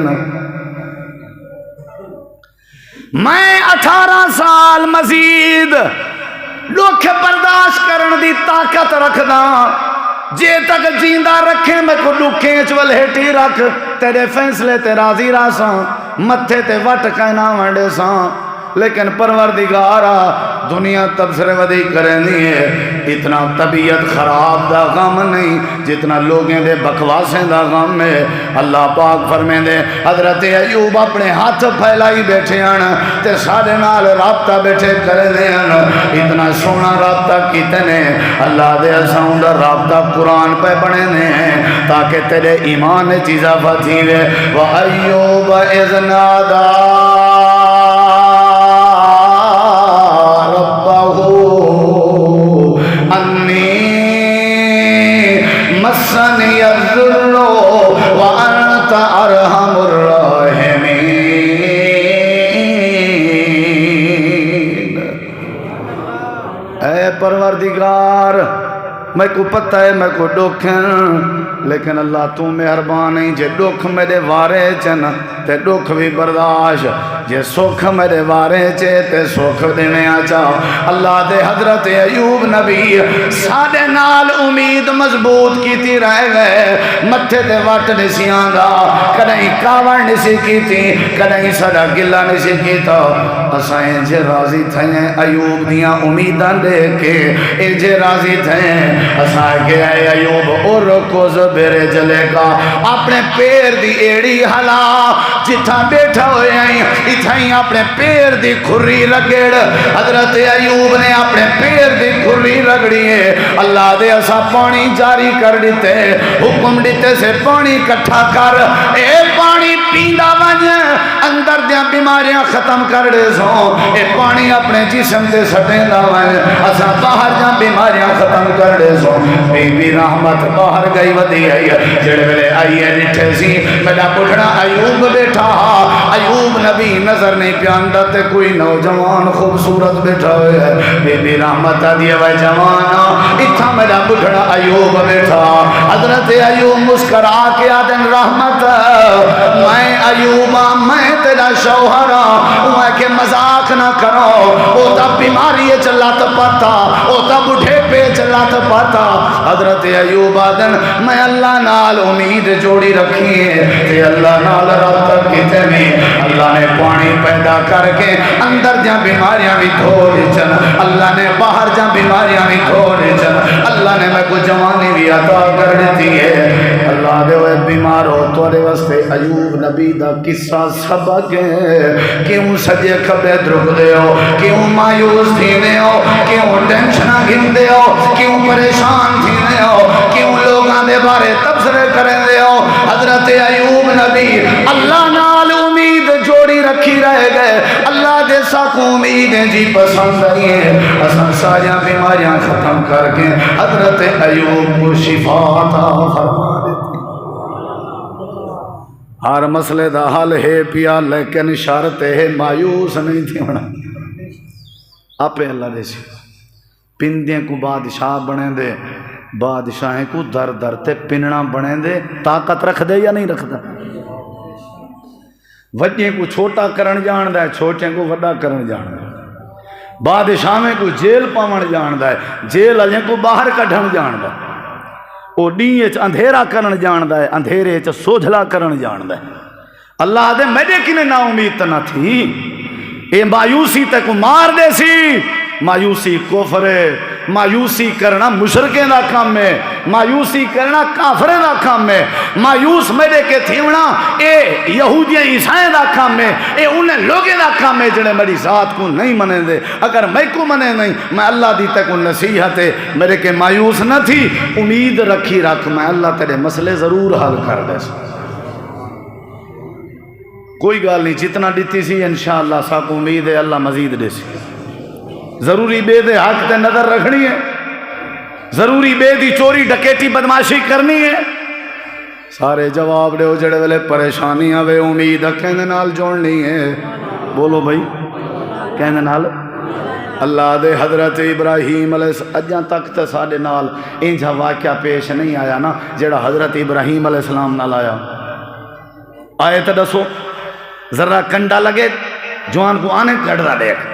میں 18 سال مزید دکھ برداشت کرن دی طاقت رکھدا جے تک جیندہ رکھیں میں کو دکھیں چول ہیٹی رکھ تیرے فیصلے تے راضی راساں متھے تے وٹ کہنا وڈے ساں لیکن پروردگارا دنیا تبصرے ودی کرنی ہے اتنا طبیعت خراب دا غم نہیں جتنا لوگیں دے بکواسیں دا غم ہے اللہ پاک فرمیں دے حضرت ایوب اپنے ہاتھ پھیلائی بیٹھے ہیں تے سارے نال رابطہ بیٹھے کرنے ہیں اتنا سونا رابطہ کتنے اللہ دے اساؤں دا رابطہ قرآن پہ بنے ہیں تاکہ تیرے ایمان چیزہ فتھی وے وَأَيُّوبَ إِذْ نَادَى مسني الذل وأنت أرحم الراحمين اے پروردگار میں کو پتہ ہے میں کو دکھ لیکن اللہ تو مہربان ہے جے دکھ میرے وارے چن تے دکھ بھی برداشت جے سکھ میرے وارے چے تے سکھ دینے آچا اللہ دے حضرت ایوب نبی ساڑے نال امید مضبوط کیتی رہ گئے متھے تے وٹ نسیاں دا کدیں کاوڑ نسی کیتی کدیں سڑا گلا نسی کیتا اسائیں جے راضی تھے ایوب دیاں امیداں دے کے اے جے راضی تھے اسائیں کہ اے ایوب اور کو زبیر جلے گا اپنے پیر دی ایڑی حلا جتھا بیٹھا ہوئے ہیں اتھائیں اپنے پیر دی کھری رگڑ حضرت ایوب نے اپنے پیر دی کھری رگڑی ہے اللہ دے اسا پانی جاری کر دیتے حکم دیتے سے پانی کٹھا کر اے پانی پیندہ بن اندر دیاں بیماریاں ختم کر دے سو اے پانی اپنے جسم دے سٹیں دا بن اسا باہر جاں بیماریاں ختم کر دے سو بی بی رحمت باہر گئی ودی ہے جڑے ویلے آئیے نٹھے سی میرا بڑھڑا ایوب بیٹھا ایوب نبی نظر نہیں پیاندہ تے کوئی نوجوان خوبصورت بیٹھا ہوئے ہے بی بی رحمت آدھی ہے جوانا اتھا میرا بڑھڑا ایوب بیٹھا حضرت ایوب مسکرا کے آدن رحمت میں ایوبا میں تیرا شوہرہ میں کہ مذاق نہ کرو او تا بیماری چلا تو پاتا او تا بڑھے پہ چلا تو پاتا حضرت ایوب آدن میں اللہ نال امید جوڑی رکھی ہے تے اللہ نال رابطہ کیتے میں اللہ نے پانی پیدا کر کے اندر جہاں بیماریاں بھی دھوڑی چن اللہ نے باہر جہاں بیماریاں بھی دھوڑی چن اللہ نے میں کو جوانی بھی عطا کر دیتی ہے اللہ دے ہوئے بیمار ہو توڑے واسطے ایوب نبی دا قصہ سبق ہے کیوں سجے کھبے درک دے ہو کیوں مایوس تھینے ہو کیوں ٹینشنہ گھن دے ہو کیوں پریشان تھینے ہو کیوں لوگاں دے بارے تبصرے کریں دے ہو حضرت ایوب نبی اللہ نال امید جوڑی رکھی رہ گئے اللہ دے ساکوں امیدیں جی پسند آئی ہیں اساں ساریاں بیماریاں ختم کر کے حضرت ایوب کو شفا عطا فرما دیتی ہر مسئلے دا حل ہے پیا لیکن شرط ہے مایوس نہیں تھی ہونا آپ اللہ دے سی پندیں کو بادشاہ بنے دے بادشاہیں کو در در تے پننا بنے دے طاقت رکھ دے یا نہیں رکھ دے وجہ کو چھوٹا کرن جان دا ہے چھوٹے کو وڈا کرن جان دا ہے بادشاہیں کو جیل پاون جان دا ہے جیل اجیں کو باہر کڈھن جان دا ہے او ڈیئے چ اندھیرا کرن جان دا ہے اندھیرے چ سوجھلا کرن جان دا ہے اللہ دے میرے کنے نا امید نہ تھی اے مایوسی تے کو مار دے سی مایوسی کفر ہے مایوسی کرنا مشرکیں دا کام ہے مایوسی کرنا کافریں دا کام ہے مایوس میرے کے تھیونا اے یہودیاں عیسائیں دا کام ہے اے انہیں لوگیں دا کام ہے جنہیں میری ذات کو نہیں منے دے اگر میں کو منے نہیں میں اللہ دی تک نصیحت ہے میرے کے مایوس نہ تھی امید رکھی رکھ میں اللہ تیرے مسئلے ضرور حل کر دے کوئی گال نہیں جتنا دیتی سی انشاءاللہ ساک امید ہے اللہ مزید دے سی ضروری بے دے حق تے نظر رکھنی ہے ضروری بے دی چوری ڈکیٹی بدماشی کرنی ہے سارے جواب دے جڑے ویلے پریشانی آوے امید کہنے نال جوڑنی ہے بولو بھائی کہنے نال اللہ دے حضرت ابراہیم علیہ السلام اجاں تک تے ساڈے نال انجا واقعہ پیش نہیں آیا نا جڑا حضرت ابراہیم علیہ السلام نال آیا آئے تے دسو ذرا کنڈا لگے جوان کو آنے کڑا دیکھ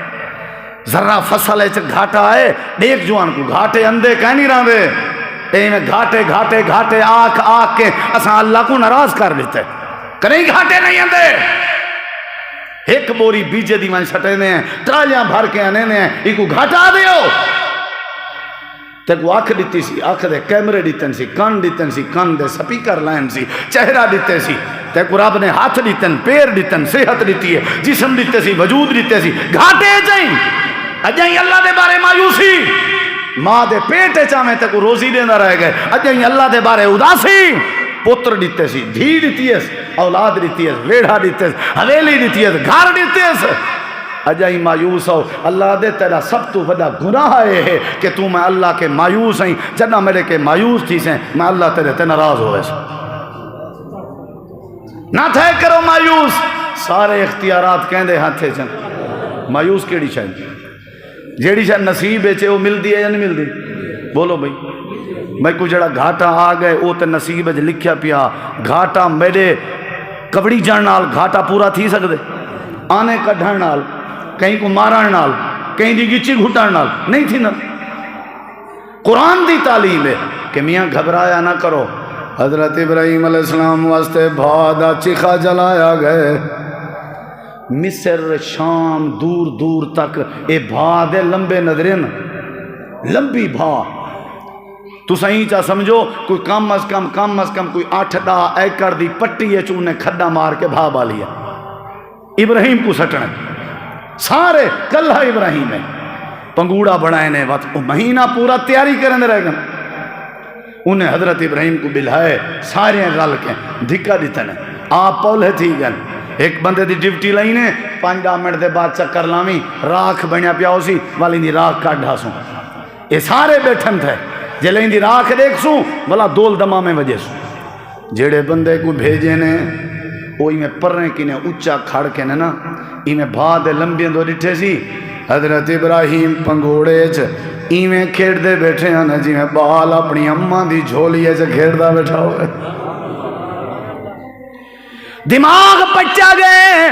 ذرا فصل ہے گھاٹا آئے دیکھ جوان کو گھاٹے اندے کہیں نہیں رہا دے اے میں گھاٹے گھاٹے گھاٹے آکھ آکھ کے اساں اللہ کو ناراض کر دیتے کریں گھاٹے نہیں اندے ایک بوری بیجے دیوان سٹے دے ہیں ترالیاں بھر کے آنے دے ہیں ایک کو گھاٹا دے ہو تے کو آنکھ دیتی سی آنکھ دے کیمرے دیتن سی کان دیتن سی کان دے سپیکر لائن سی چہرہ دیتے سی تے کو رب نے ہاتھ دیتن پیر دیتن صحت دیتی ہے جسم دیتے سی وجود دیتے سی گھاٹے جائیں اجائیں اللہ دے بارے مایوسی ماں دے پیٹے چاہمیں تے کو روزی دینا رہ گئے اجائیں اللہ دے بارے اداسی پتر دیتے سی دھی دیتی ہے اولاد دیتی ہے ویڑھا دیتے ہے حویلی دیتی ہے گھر دیتے ہے اجائیں مایوس ہو اللہ دے تیرا سب تو بڑا گناہ ہے کہ تو میں اللہ کے مایوس ہیں جنہ میرے کے مایوس تھی سے میں اللہ تیرے تے ناراض ہوئے نہ تھے کرو مایوس سارے اختیارات کہندے ہاتھے چن مایوس کیڑی چاہیے جیڑی شاید نصیب ہے وہ مل دی ہے یا نہیں مل دی بولو بھائی میں کو جڑا گھاٹا آ گئے وہ تو نصیب لکھیا پیا گھاٹا میرے کبڑی جان نال گھاٹا پورا تھی سکدے آنے کڈھن نال کہیں کو مارن نال کہیں دی گچی گھٹن نال نہیں تھی نا قرآن دی تعلیم ہے کہ میاں گھبرایا نہ کرو حضرت ابراہیم علیہ السلام واسطے بھادا چیخا جلایا گئے مصر شام دور دور تک اے بھا دے لمبے نظرین لمبی بھا تو صحیح چاہ سمجھو کوئی کم از کم کوئی 8-10 ایکڑ دی پٹی ہے چونے کھڈا مار کے بھا بالیا ابراہیم کو سٹنے سارے کلہ ابراہیم ہے پنگوڑا بڑھائے نے وقت مہینہ پورا تیاری کرنے رہ گا انہیں حضرت ابراہیم کو بلھائے سارے غل کے دھکا دیتے نے آپ پولے تھی گن ایک بندے دی ڈیوٹی لائنے 5 منٹ دے بعد چکر لامی راکھ بنیا پیا اسی والی دی راکھ کاٹ ڈھاسوں یہ سارے بیٹھن تھے جے لائن دی راکھ دیکھ سوں بلا دول دماغ میں وجہ سوں جیڑے بندے کو بھیجے نے وہی میں پرنے کی نے اچھا کھڑ کے نا میں بھا دے لمبی دو ڈٹھے سی حضرت ابراہیم پنگوڑے میں کھیڑ دے بیٹھے ہیں نا جی میں بال اپنی اماں دی جھولی ہے کھیڑ دا بیٹھا ہوئے دماغ پچا گئے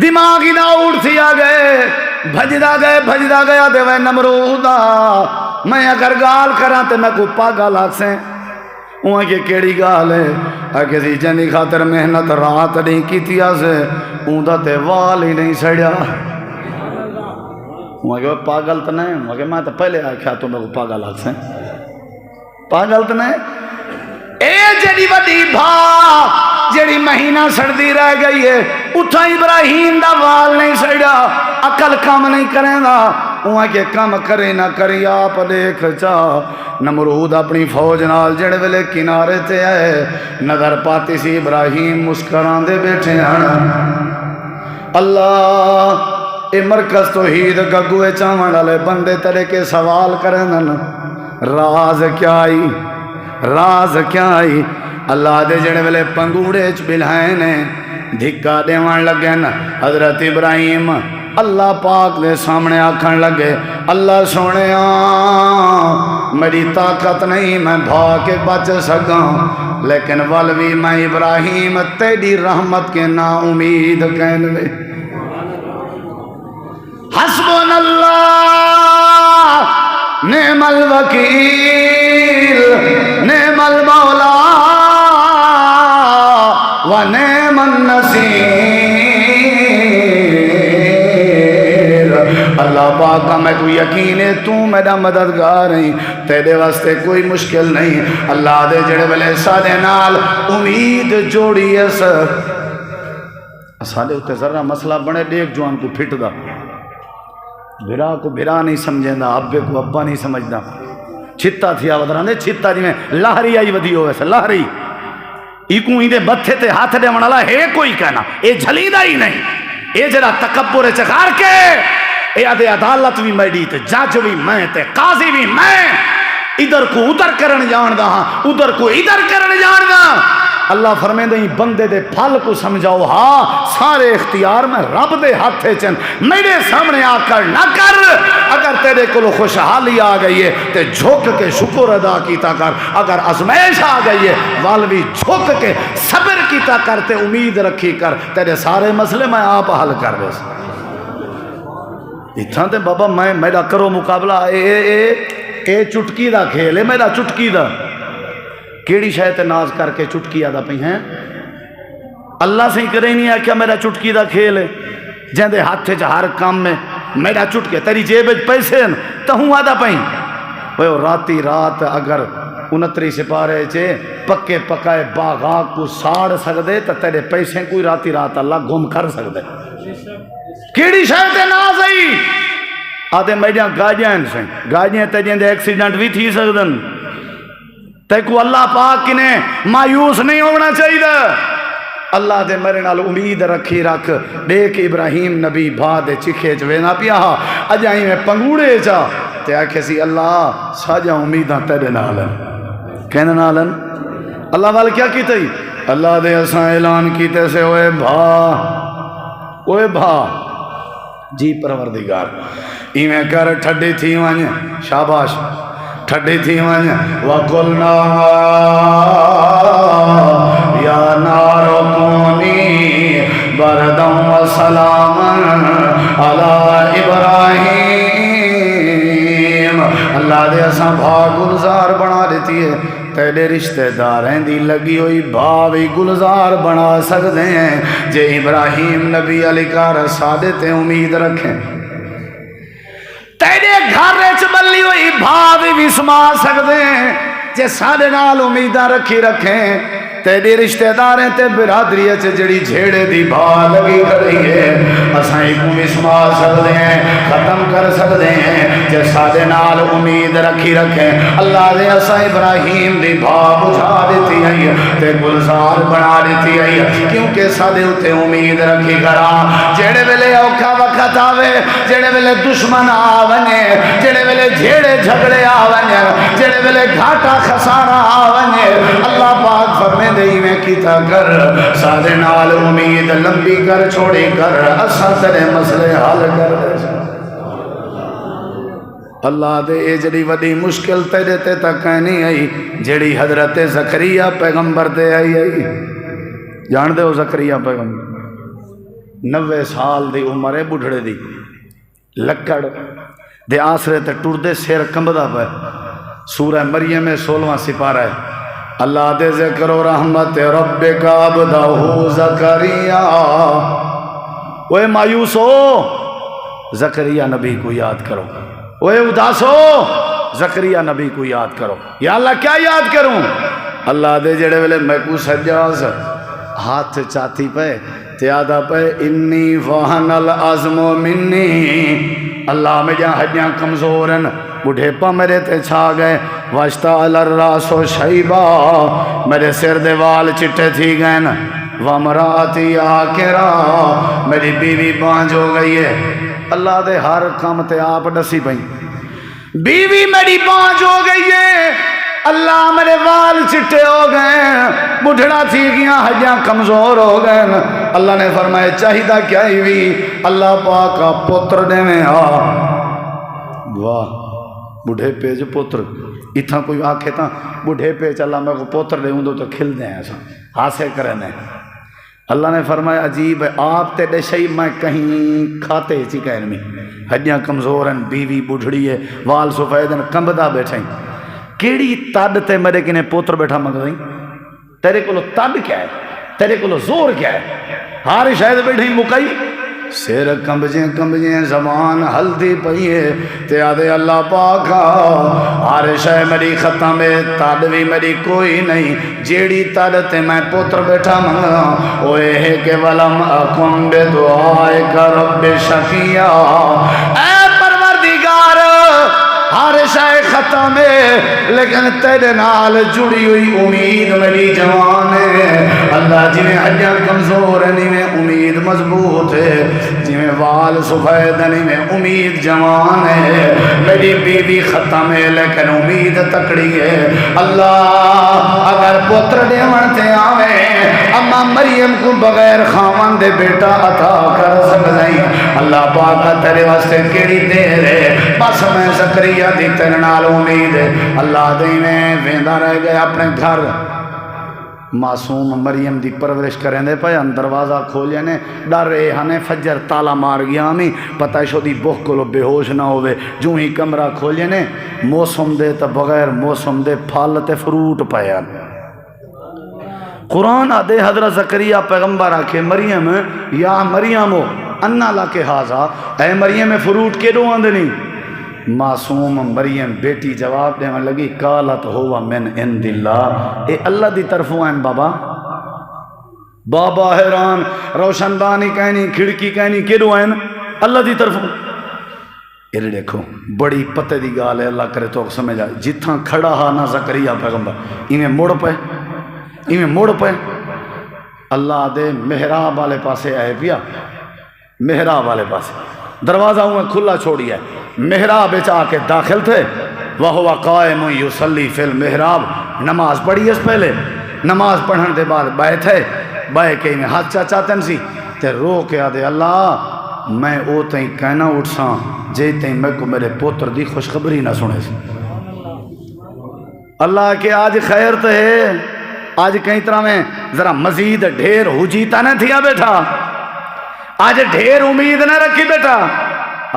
دماغ ہی نہ اڑ تھی آ گئے بھجدا گیا دے وے نمرودا میں اگر گال کراں تے میں کو پاگا لاگ سے وہاں کے کیڑی گال ہے اگر سی جنی خاطر محنت رات نہیں کی تیا سے اوندا تے وال ہی نہیں سڑیا وہاں کہ پاگل تو نہیں وہاں کہ میں تو پہلے آکھا تو میں کو پاگل لاگ سے پاگل تو نہیں اے جڑی وڈی بھا جڑی مہینہ سڑدی رہ گئی ہے اٹھا ابراہیم دا وال نہیں سڑیا عقل کام نہیں کریں گا وہاں کے کام کرے نہ کری آپ دیکھ چاہ نمرود اپنی فوج نال جڑے ویلے کنارے تے آئے نظر پاتی سی ابراہیم مسکران دے بیٹھے ہیں اللہ اے مرکز توحید گگوے چاون والے بندے تیرے کے سوال کریں راز کیا آئی اللہ دے جڑے ویلے پنگوڑے چ بلھائے نے دھکا دیوان لگے نا حضرت ابراہیم اللہ پاک دے سامنے آکھن لگے اللہ سونے میری طاقت نہیں میں بھا کے بچ سکاں لیکن ولوی میں ابراہیم تیری رحمت کے نا امید کہنے حسبنا اللہ نعم الوکیل نعم المولا و نعم النصیر اللہ پاک کا میں کو یقین ہے تو میرا مددگار نہیں تیرے واسطے کوئی مشکل نہیں اللہ دے جڑے بلے سادے نال امید جوڑی ہے سر سادے ہوتے ذرہ مسئلہ بنے دیکھ جوان کو پھٹ دا بھرا کو بھرا نہیں سمجھیں دا ابے کو ابا نہیں سمجھنا چھتا تھی آوادران دے چھتا جی میں لاہری آئی ودی ہوئے سے لاہری ایکوں ہی دے بتھے تے ہاتھ دے منالا ہے کوئی کہنا اے جھلیدہ ہی نہیں اے جرا تکبر چکار کے اے ادھے عدالت بھی میڈی تے جاج بھی میں تے قاضی بھی میں ادھر کو ادھر کرن جان دا ہاں ادھر کو ادھر کرن جان دا اللہ فرمائے دیں بندے دے پھل کو سمجھاؤ ہاں سارے اختیار میں رب دے ہاتھے چن میرے سامنے آ کر نہ کر اگر تیرے کو خوشحالی آ گئی ہے تے جھوک کے شکر ادا کیتا کر اگر ازمائش آ گئی ہے والوی جھوک کے صبر کیتا کر تے امید رکھی کر تیرے سارے مسئلے میں آپ حل کر دے اتنا تے بابا میں میرا کرو مقابلہ اے چٹکی دا کھیل ہے میرا چٹکی دا کیڑی شاید ناز کر کے چٹکی آدھا پہی ہیں اللہ سے ہی کرے نہیں ہے کیا میرا چٹکی دا کھیل ہے جہاں دے ہاتھے چاہ ہر کام میں میرا چٹکے تیری جیب پیسے ہیں تو ہوں آدھا پہی وہ راتی رات اگر 29 سپارے چے پکے پکائے باغا کو ساڑ سکدے تو تیرے پیسے کوئی راتی رات اللہ گم کر سکدے کیڑی شاید ناز آئی آدھے میڈیاں گاڑیاں سے گاڑیاں تیجیں دے ایکسیڈنٹ بھی تھی سکدن تے کو اللہ پاک کنے مایوس نہیں ہونا چاہیے اللہ دے میرے نال امید رکھی رکھ دیکھ ابراہیم نبی بھا دے چکھے چوے نہ پیا اجائی میں پنگوڑے چا تے آکھے سی اللہ ساجا امیداں تیرے نالن کہنے نالن اللہ وال کیا کیتے ہی اللہ دے اساں اعلان کیتے سے اوے بھا جی پروردگار ایویں کر ٹھڈی تھی وانج شاباش ٹھڈی تھی ون وَقُلْنَا يَا نَارُ كُونِي بَرْدًا وَسَلَامًا عَلَىٰ إِبْرَاہِيمَ اللہ دے اساں بھا گلزار بنا دیتی ہے تیرے رشتہ دار ہیں دی لگی ہوئی بھاوی گلزار بنا سکتے ہیں جے ابراہیم نبی علی کا رسالے تے امید رکھیں تیرے گھر وچ بلی ہوئی بھاوی بھی سما سکتے ہیں جے سارے نال امیداں رکھی رکھیں تیرے رشتہ داریں تے برادری اچ جڑی جھیڑے دی بھا لگی کھڑی ہے اساں ایک بھی سما سکتے ہیں ختم کر سکتے ہیں جے سارے نال امید رکھی رکھیں اللہ دے اساں ابراہیم دی بھا بجھا دیتی ہے تے گلزار بنا دیتی ہے کیونکہ سادے اتے امید رکھی کھڑا جڑے ویلے اوکھا وقت آوے جڑے ویلے دشمن آونے جڑے ویلے جھیڑے جھگڑے آونے جڑے ویلے گھاٹا خسارہ آونے اللہ پاک فرمے دئی میں کیتا کر سادے نال امید لمبی کر چھوڑی کر اساں تیرے مسئلے حل کر دے اللہ دے اے جڑی وڈی مشکل تیرے تے تک نہیں آئی جڑی حضرت زکریا پیغمبر تے آئی جان دے ہو زکریا پیغمبر 90 سال دی عمر ہے بڑھڑے دی لکڑ دے آسرے تے ٹر دے سیر کمبدا پہ سورہ مریم 16واں سپارہ ہے اللہ دے ذکر و رحمت ربک عبدہ زکریا اوے مایوس ہو زکریا نبی کو یاد کرو اوے اداس ہو زکریا نبی کو یاد کرو یا اللہ کیا یاد کروں اللہ دے جڑے ویلے میں کو سجاز ہاتھ چاہتی پہ تیادہ پہ انی وہن العظم منی اللہ میں جہاں ہڈیاں کمزورن بڑھے پا میرے تے چھا گئے واشتا الراس و شیبہ میرے سر دے وال چٹے تھی گئے نا وامراتی آکرا میری بیوی بانج ہو گئی ہے اللہ دے ہر کام تے آپ ڈسی پہیں بیوی میری بانج ہو گئی ہے اللہ میرے وال چٹے ہو گئے بڑھڑا تھی گیا ہڈیاں کمزور ہو گئے اللہ نے فرمایا چاہیدہ کیا ہی بھی اللہ پاک کا پتر دے میں واہ بڑھے پیج پتر اتنا کوئی آکھے تھا بڑھے پیج اللہ میں کو پتر دے ہوں تو کھل دیں ایسا حاصل کرنے اللہ نے فرمایا عجیب ہے آپ تے ڈشئی میں کہیں کھاتے چی کہنے میں ہڈیاں کمزور ہیں بیوی بڑھڑی ہے وال سفید ہیں کمبدا بیٹھیں کیڑی تد تے میرے کنے پوتر بیٹھا مگدیں تیرے کو لو تد کیا ہے تیرے کو لو زور کیا ہے ہار شاید بیٹھیں مکئی سیر کمبجیں زمان ہلدی پئیے تے آدھے اللہ پاکا ہر شے میری ختم ہے تد بھی میری کوئی نہیں جیڑی تد تے میں پتر بیٹھا منگا اوے ہے کہ ولم اکن بے دعائے کا رب شقیہ اے پروردگار ہر شے ختم ہے لیکن تیرے نال جڑی ہوئی امید میری جوان ہے اللہ جی میں ہڈیاں کمزور ہے نہیں میں امید مضبوط ہے جی میں وال سفید ہے نہیں میں امید جوان ہے میری بیوی ختم ہے لیکن امید تکڑی ہے اللہ اگر پتر دیون تے آوے اما مریم کو بغیر خاون دے بیٹا عطا کر سکدیں اللہ پاک تیرے واسطے کیڑی دیر ہے بس میں زکریا دی تیرے نال امید ہے اللہ دے میں ویندا رہ گیا اپنے گھر معصوم مریم دی پرورش کریں دے پہ دروازہ کھولے نے ڈر رہے ہنے فجر تالا مار گیا ہمیں پتہ شو دی بخ کو لو بے ہوش نہ ہوئے جو ہی کمرہ کھولے نے موسم دے تا بغیر موسم دے پھال تے فروٹ پایا قرآن آدھے حضرت زکریا پیغمبر آکھے مریم یا مریمو انا لاکے حاضا اے مریم فروٹ کے دو آندے نہیں معصوم مریم بیٹی جواب دے میں لگی قالت ہوا من عند اللہ اے اللہ دی طرفوں ہیں بابا حیران روشن دانی کہنی کھڑکی کہنی کیڑو ہیں اللہ دی طرفوں یہ دیکھو بڑی پتے دی گال ہے اللہ کرے تو سمجھ آئے جتھاں کھڑا ہا نہ زکریا پیغمبر انہیں مڑ پہ اللہ دے محراب والے پاسے آئے پیا محراب والے پاسے دروازہ ہوں کھلا چھوڑی ہے محراب آ کے داخل تھے وَهُوَ قَائِمٌ يُصَلِّي فِي الْمِحْرَابِ نماز پڑھی اس پہلے نماز پڑھنے دے بعد بائے تھے بائے کے میں ہاتھ چاہتے ہیں سی تے رو کے آدھے اللہ میں او تہیں کہنا اٹھ ساں جے تہیں میں کو میرے پوتر دی خوشخبری نہ سنے سی اللہ کے آج خیر تو ہے، آج کئی طرح میں ذرا مزید ڈھیر ہوجیتا نہ تھیا بیٹھا، آج ڈھیر امید نہ رکھی بیٹا.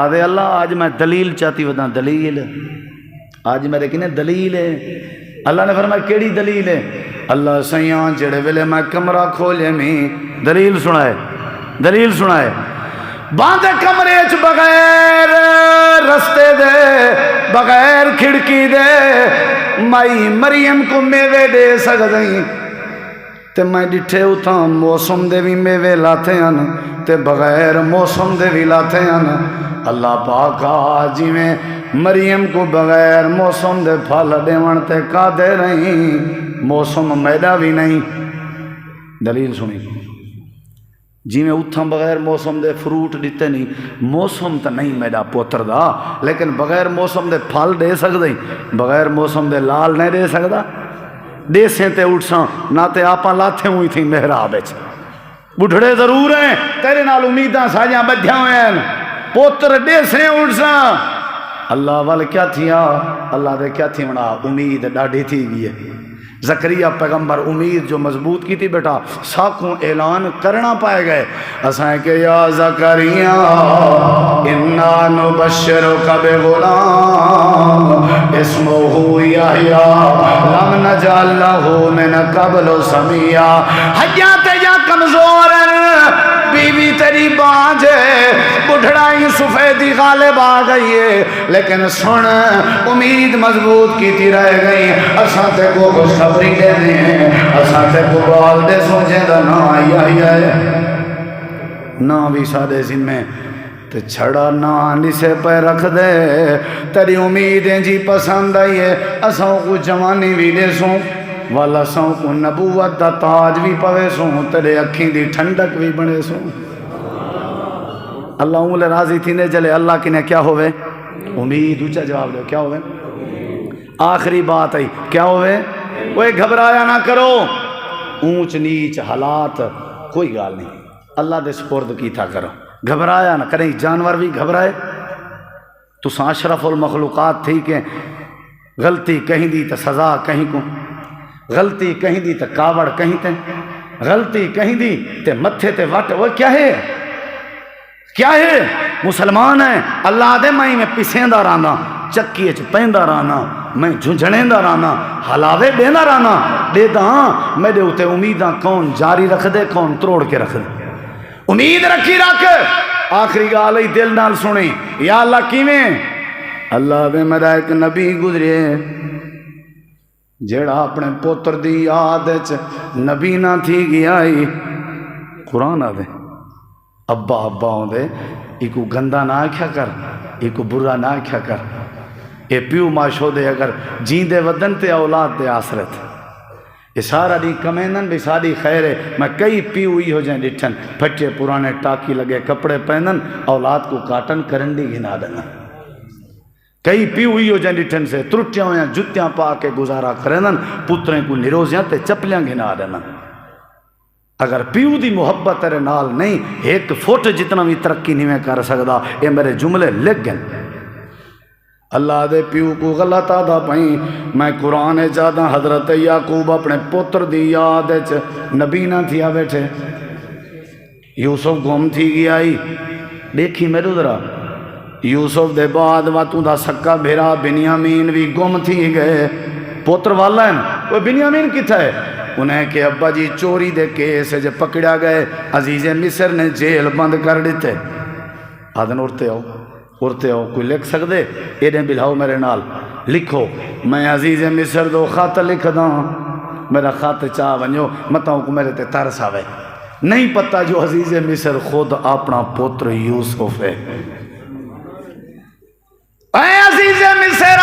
آدھے اللہ آج میں دلیل چاہتی بتا، دلیل آج میرے کنے دلیل ہے. اللہ نے فرمایا کیڑی دلیل ہے؟ اللہ سیاں جڑے ویلے میں کمرہ کھولے میں دلیل سنائے، دلیل سنائے. باندھے کمرے چ بغیر رستے دے، بغیر کھڑکی دے مائی مریم کو میوے دے سکدیں، تے میں ڈٹھے اتھاں موسم دے بھی میوے لاتے ہیں تے بغیر موسم دے بھی لاتے ہیں. اللہ پاکا جی میں مریم کو بغیر موسم دے پھل دیون تے کا دے رہی، موسم میڈا بھی نہیں. دلیل سنی جی میں اتھاں بغیر موسم دے فروٹ دیتے نہیں، موسم تا نہیں میڈا پوتر دا، لیکن بغیر موسم دے پھل دے سکتے، بغیر موسم دے لال نہیں دے سکتا. دے سے تے اٹھساں نہ تے آپاں لاتے ہوئی تھی محراب وچ. بڑھڑے ضرور ہیں تیرے نال امیداں ساجاں بدھیاں ہوئے ہیں، پوتر دے سے اٹھساں. اللہ وال کیا تھیا؟ اللہ دے کیا تھی منا امید ڈاڑھی تھی گئی ہے. زکریا پیغمبر امید جو مضبوط کی تھی بیٹا، ساکوں اعلان کرنا پائے گئے اسائیں کہ یا زکریا انا نبشرک بغلام اسمہ یحییٰ لم نجعل لہ من قبل سمیا. حیات یا کمزور بیوی تیری بانج ہے، بڑھڑائی سفیدی غالب آ گئی ہے، لیکن سن امید مضبوط کی تھی رہ گئی. اساں تے کو خوشخبری دے دیں، اساں تے کو بال دے سوچیں دا نا آئی ہے نا بھی سادے ذمے تے چھڑا نا نسے پہ رکھ دے. تیری امیدیں جی پسند آئی ہے، اساں کو جوانی بھی دے سوں والا سوں کو نبوت دا تاج بھی پوے سوں، تیرے اکھیں دی ٹھنڈک بھی بنے سوں. اللہ اونلے راضی تھی نے جلے اللہ کی نے کیا ہوئے؟ امید. اونچا جواب دے کیا ہوئے؟ آخری بات آئی کیا ہوئے؟ وہ گھبرایا نہ کرو، اونچ نیچ حالات کوئی گال نہیں، اللہ دے سپرد کی تھا کرو، گھبرایا نہ کریں. جانور بھی گھبرائے تو اشرف المخلوقات تھی کہ غلطی کہیں دی تو سزا کہیں کو، غلطی کہیں دی تو کاوڑ کہیں تے، غلطی کہیں دی تے متھے تے وٹ. وہ کیا ہے؟ کیا ہے؟ مسلمان ہے اللہ دے میں پسیندہ رانا، چکی اچ پیندہ رانا، میں جھنجھنیندہ رانا، حلاوے دینا رانا دے داں. میرے ہوتے امیداں کون جاری رکھ دے، کون توڑ کے رکھ دے. امید رکھی رکھ. آخری گال ہی دل نال سنی، یا اللہ کیویں؟ اللہ دے میرا ایک نبی گزرے جیڑا اپنے پوتر دی یاد نبی نہ تھی گیا ہی. قرآن آ دے ابا ابا ہوں دے ایکو گندہ نہ آکھیا کر، ایکو برا نہ آکھیا کر. اے پیو ماشو دے اگر جیندے ودن تے اولاد دے آسرت. یہ سارا دی کمینن بھی ساری خیر ہے. میں کئی پیو ہی ہو جائیں ڈٹھن پھٹے پرانے ٹاکی لگے کپڑے پہنن اولاد کو کاٹن کرن دی گھنا دینا. کئی پیو ہی ہو جائیں ڈٹھن سے ترٹیاں ہویاں جتیاں پا کے گزارا کرنن، پتریں کو نروزیاں تے چپلیاں گھنا دینا. اگر پیو دی محبت تیرے نال نہیں، ایک فٹ جتنا بھی ترقی نہیں میں کر سکدا. یہ میرے جملے لکھ گئے. اللہ دے پیو کو غلط آدھا پائیں. میں قرآن جادا حضرت یعقوب اپنے پتر دی یاد نبی نہ تھیا بیٹھے. یوسف گم تھی گیا ہی دیکھی میرے ذرا. یوسف دے بعد واتوں دا سکا بھیرا بنیامین بھی گم تھی گئے. پوتر والا ہے وہ بنیامین کتھا ہے؟ انہیں کہ ابا جی چوری دے کیس جے پکڑا گئے، عزیز مصر نے جیل بند کر دیتے. آدھن اڑتے ہو کوئی لکھ سکتے؟ ایڈیں بلاؤ میرے نال لکھو میں عزیز مصر دو خط لکھ دا، میرا خط چاہ ونجو متاؤں کو میرے تے ترس آوے. نہیں پتہ جو عزیز مصر خود اپنا پتر یوسف ہے. اے عزیز مصر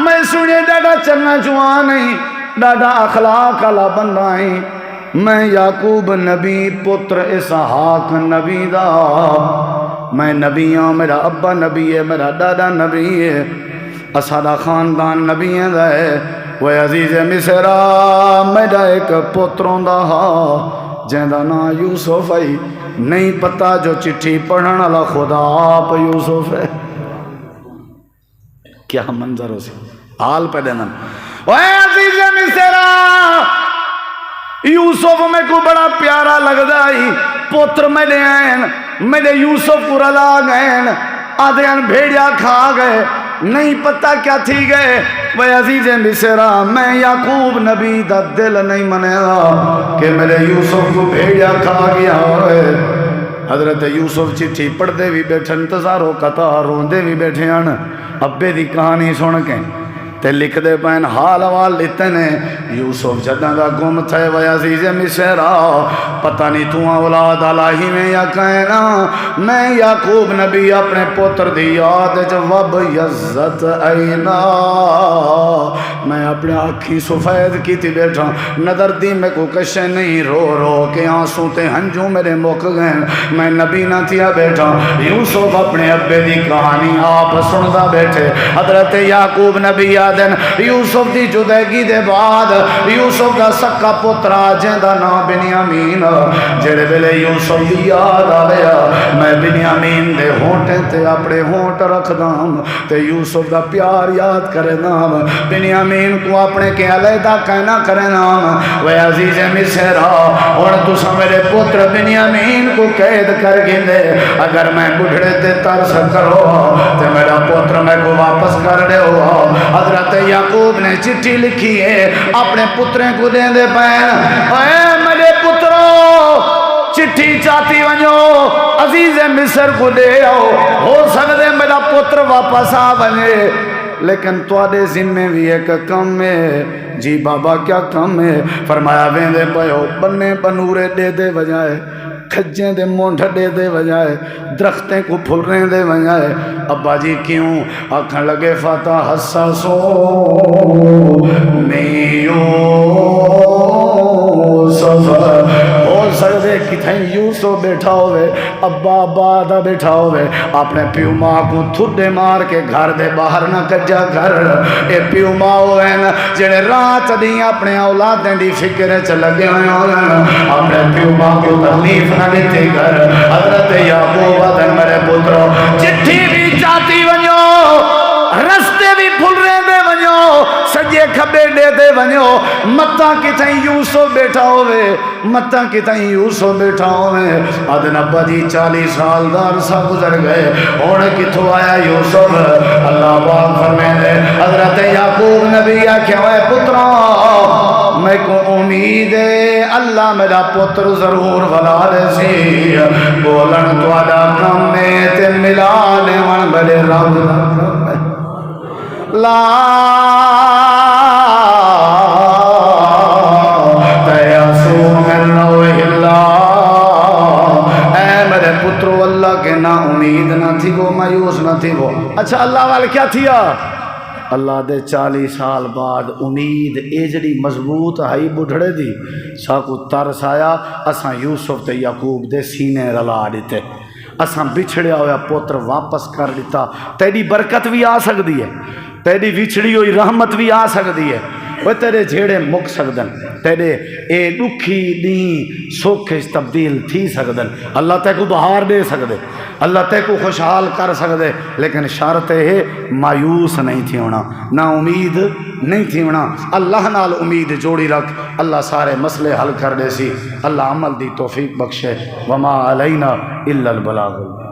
میں سنے ڈاڈا چلنا جوان نہیں، ڈاڈا اخلاق علا بندہ ہیں. میں یعقوب نبی پتر اسحاق نبی دا، میں نبی ہاں، میرا ابا نبی ہے، میرا دادا نبی ہے، اسادا خاندان نبی ہے. وہ عزیز مصر میرا ایک پتروں دا جہاں دا نا یوسف ہے. نہیں پتہ جو چٹھی پڑھن والا خدا آپ یوسف ہے. کیا منظر ہو سی حال پہ دینا. اے عزیز مصر یوسف میں کو بڑا پیارا لگدا ہی پوتر میرے ہیں میرے یوسف کو رلا گئے آدھے بھیڑیا کھا گئے نہیں پتہ کیا تھی گئے وہ عزیز مصر میں یعقوب نبی دا دل نہیں منے گا کہ میرے یوسف کو بھیڑیا کھا گیا ہوئے حضرت یوسف چٹھی پڑھ دے بھی بیٹھے انتظاروں قطار روندے بھی بیٹھے ہیں ابے دی کہانی سن کے تے لکھ دے پین حال حوال لیتے نے یوسف جدہ دا گم تھے و عزیز مصر پتہ نہیں تو اولاد الہی میں یا کہنا میں یعقوب نبی اپنے پوتر دی یاد جواب یزت اینا میں اپنے آنکھی سفید کی تھی بیٹھا نظر دی میں کو کشے نہیں رو رو کے آنسوں تے ہنجوں میرے موک گئے میں نبی نہ تھیا بیٹھا یوسف اپنے ابے دی کہانی آپ سندا بیٹھے حضرت یعقوب نبی دن یوسف دی جدگی دے بعد یوسف دا سکا پترا جیندہ نام بنیامین جڑے ویلے یوسف دی یاد آیا میں بنیامین دے ہونٹے تے اپنے ہونٹ رکھ دام تے یوسف دا پیار یاد کرے نام بنیامین کو اپنے کے علیحدہ کہنا کرے نام وہ عزیز مصر اور تسا میرے پتر بنیامین کو قید کر گندے اگر میں بڑھڑے تے ترس کرو تے میرا پتر میں کو واپس کر دے ہو حضرت یعقوب نے چٹھی لکھی ہے اپنے پتریں کو دیں دے پین اے میرے پتروں چٹھی چاہتی ونجو عزیز مصر کو دے آؤ ہو سکتے میرا پتر واپس آ بنے لیکن توڑے ذمہ بھی ایک کم ہے جی بابا کیا کم ہے فرمایا ویندے پہو بنے بنورے دے دے بجائے کھجیں دے مونڈ دے دے بجائے درختیں کو پھل رہے دے بجائے ابا جی کیوں آنکھیں لگے فاتح حساسو میو سفر ہو سکتے کتھیں یوسف بیٹھا ہوئے ابا آبادہ بیٹھا ہوئے اپنے پیو ماں کو تھوڑے مار کے گھر دے باہر نہ کجا گھر اے پیو ماں ہوئے نا جنہیں رات دی اپنے اولادیں دی فکر چلگے ہوئے اپنے پیو ماں کو تکلیف نہ دیتے گھر حضرت یعقوب آدھن میرے پتروں چٹھی بھی چاہتی ونجو رستے بھی پھل رہے دے ونجو سجے کھبے دے دے ونجو متاں کتھیں یوسف بیٹھا ہوئے متاں کتھیں یوسف بیٹھا ہوئے آدھن ابا جی 40 سال دار سا گزر گئے اور کتھو آیا یوسف اللہ پاک فرمینے حضرت یعقوب نبی آکھے ہوئے پتروں میں کو امید ہے اللہ میرا پتر ضرور بلا دے سی بولن تو آدھا کم میں تے ملانے من بلے رب لا تیاسو من روح اللہ اے میرے پترو اللہ کے نا امید نہ تھی وہ مایوس نہ تھی وہ اچھا اللہ والے کیا تھیا اللہ دے 40 سال بعد امید ایجڑی مضبوط آئی بڑھڑے دی ساکو ترس آیا اساں یوسف تے یعقوب دے سینے رلا دیتے اساں بچھڑیا ہویا پوتر واپس کر دیتا تیری برکت بھی آ سکتی ہے تیری بچھڑی ہوئی رحمت بھی آ سکتی ہے وہ تیرے جھیڑے مک سکدن تیرے اے دکھی دی سوکھش تبدیل تھی سکدن اللہ تے کو بہار دے سکدے اللہ تے کو خوشحال کر سکدے لیکن شرط ہے مایوس نہیں تھی ہونا نا امید نہیں تھی ہونا اللہ نال امید جوڑی رکھ اللہ سارے مسئلے حل کر دے سی اللہ عمل دی توفیق بخشے وما علینا الا البلاغ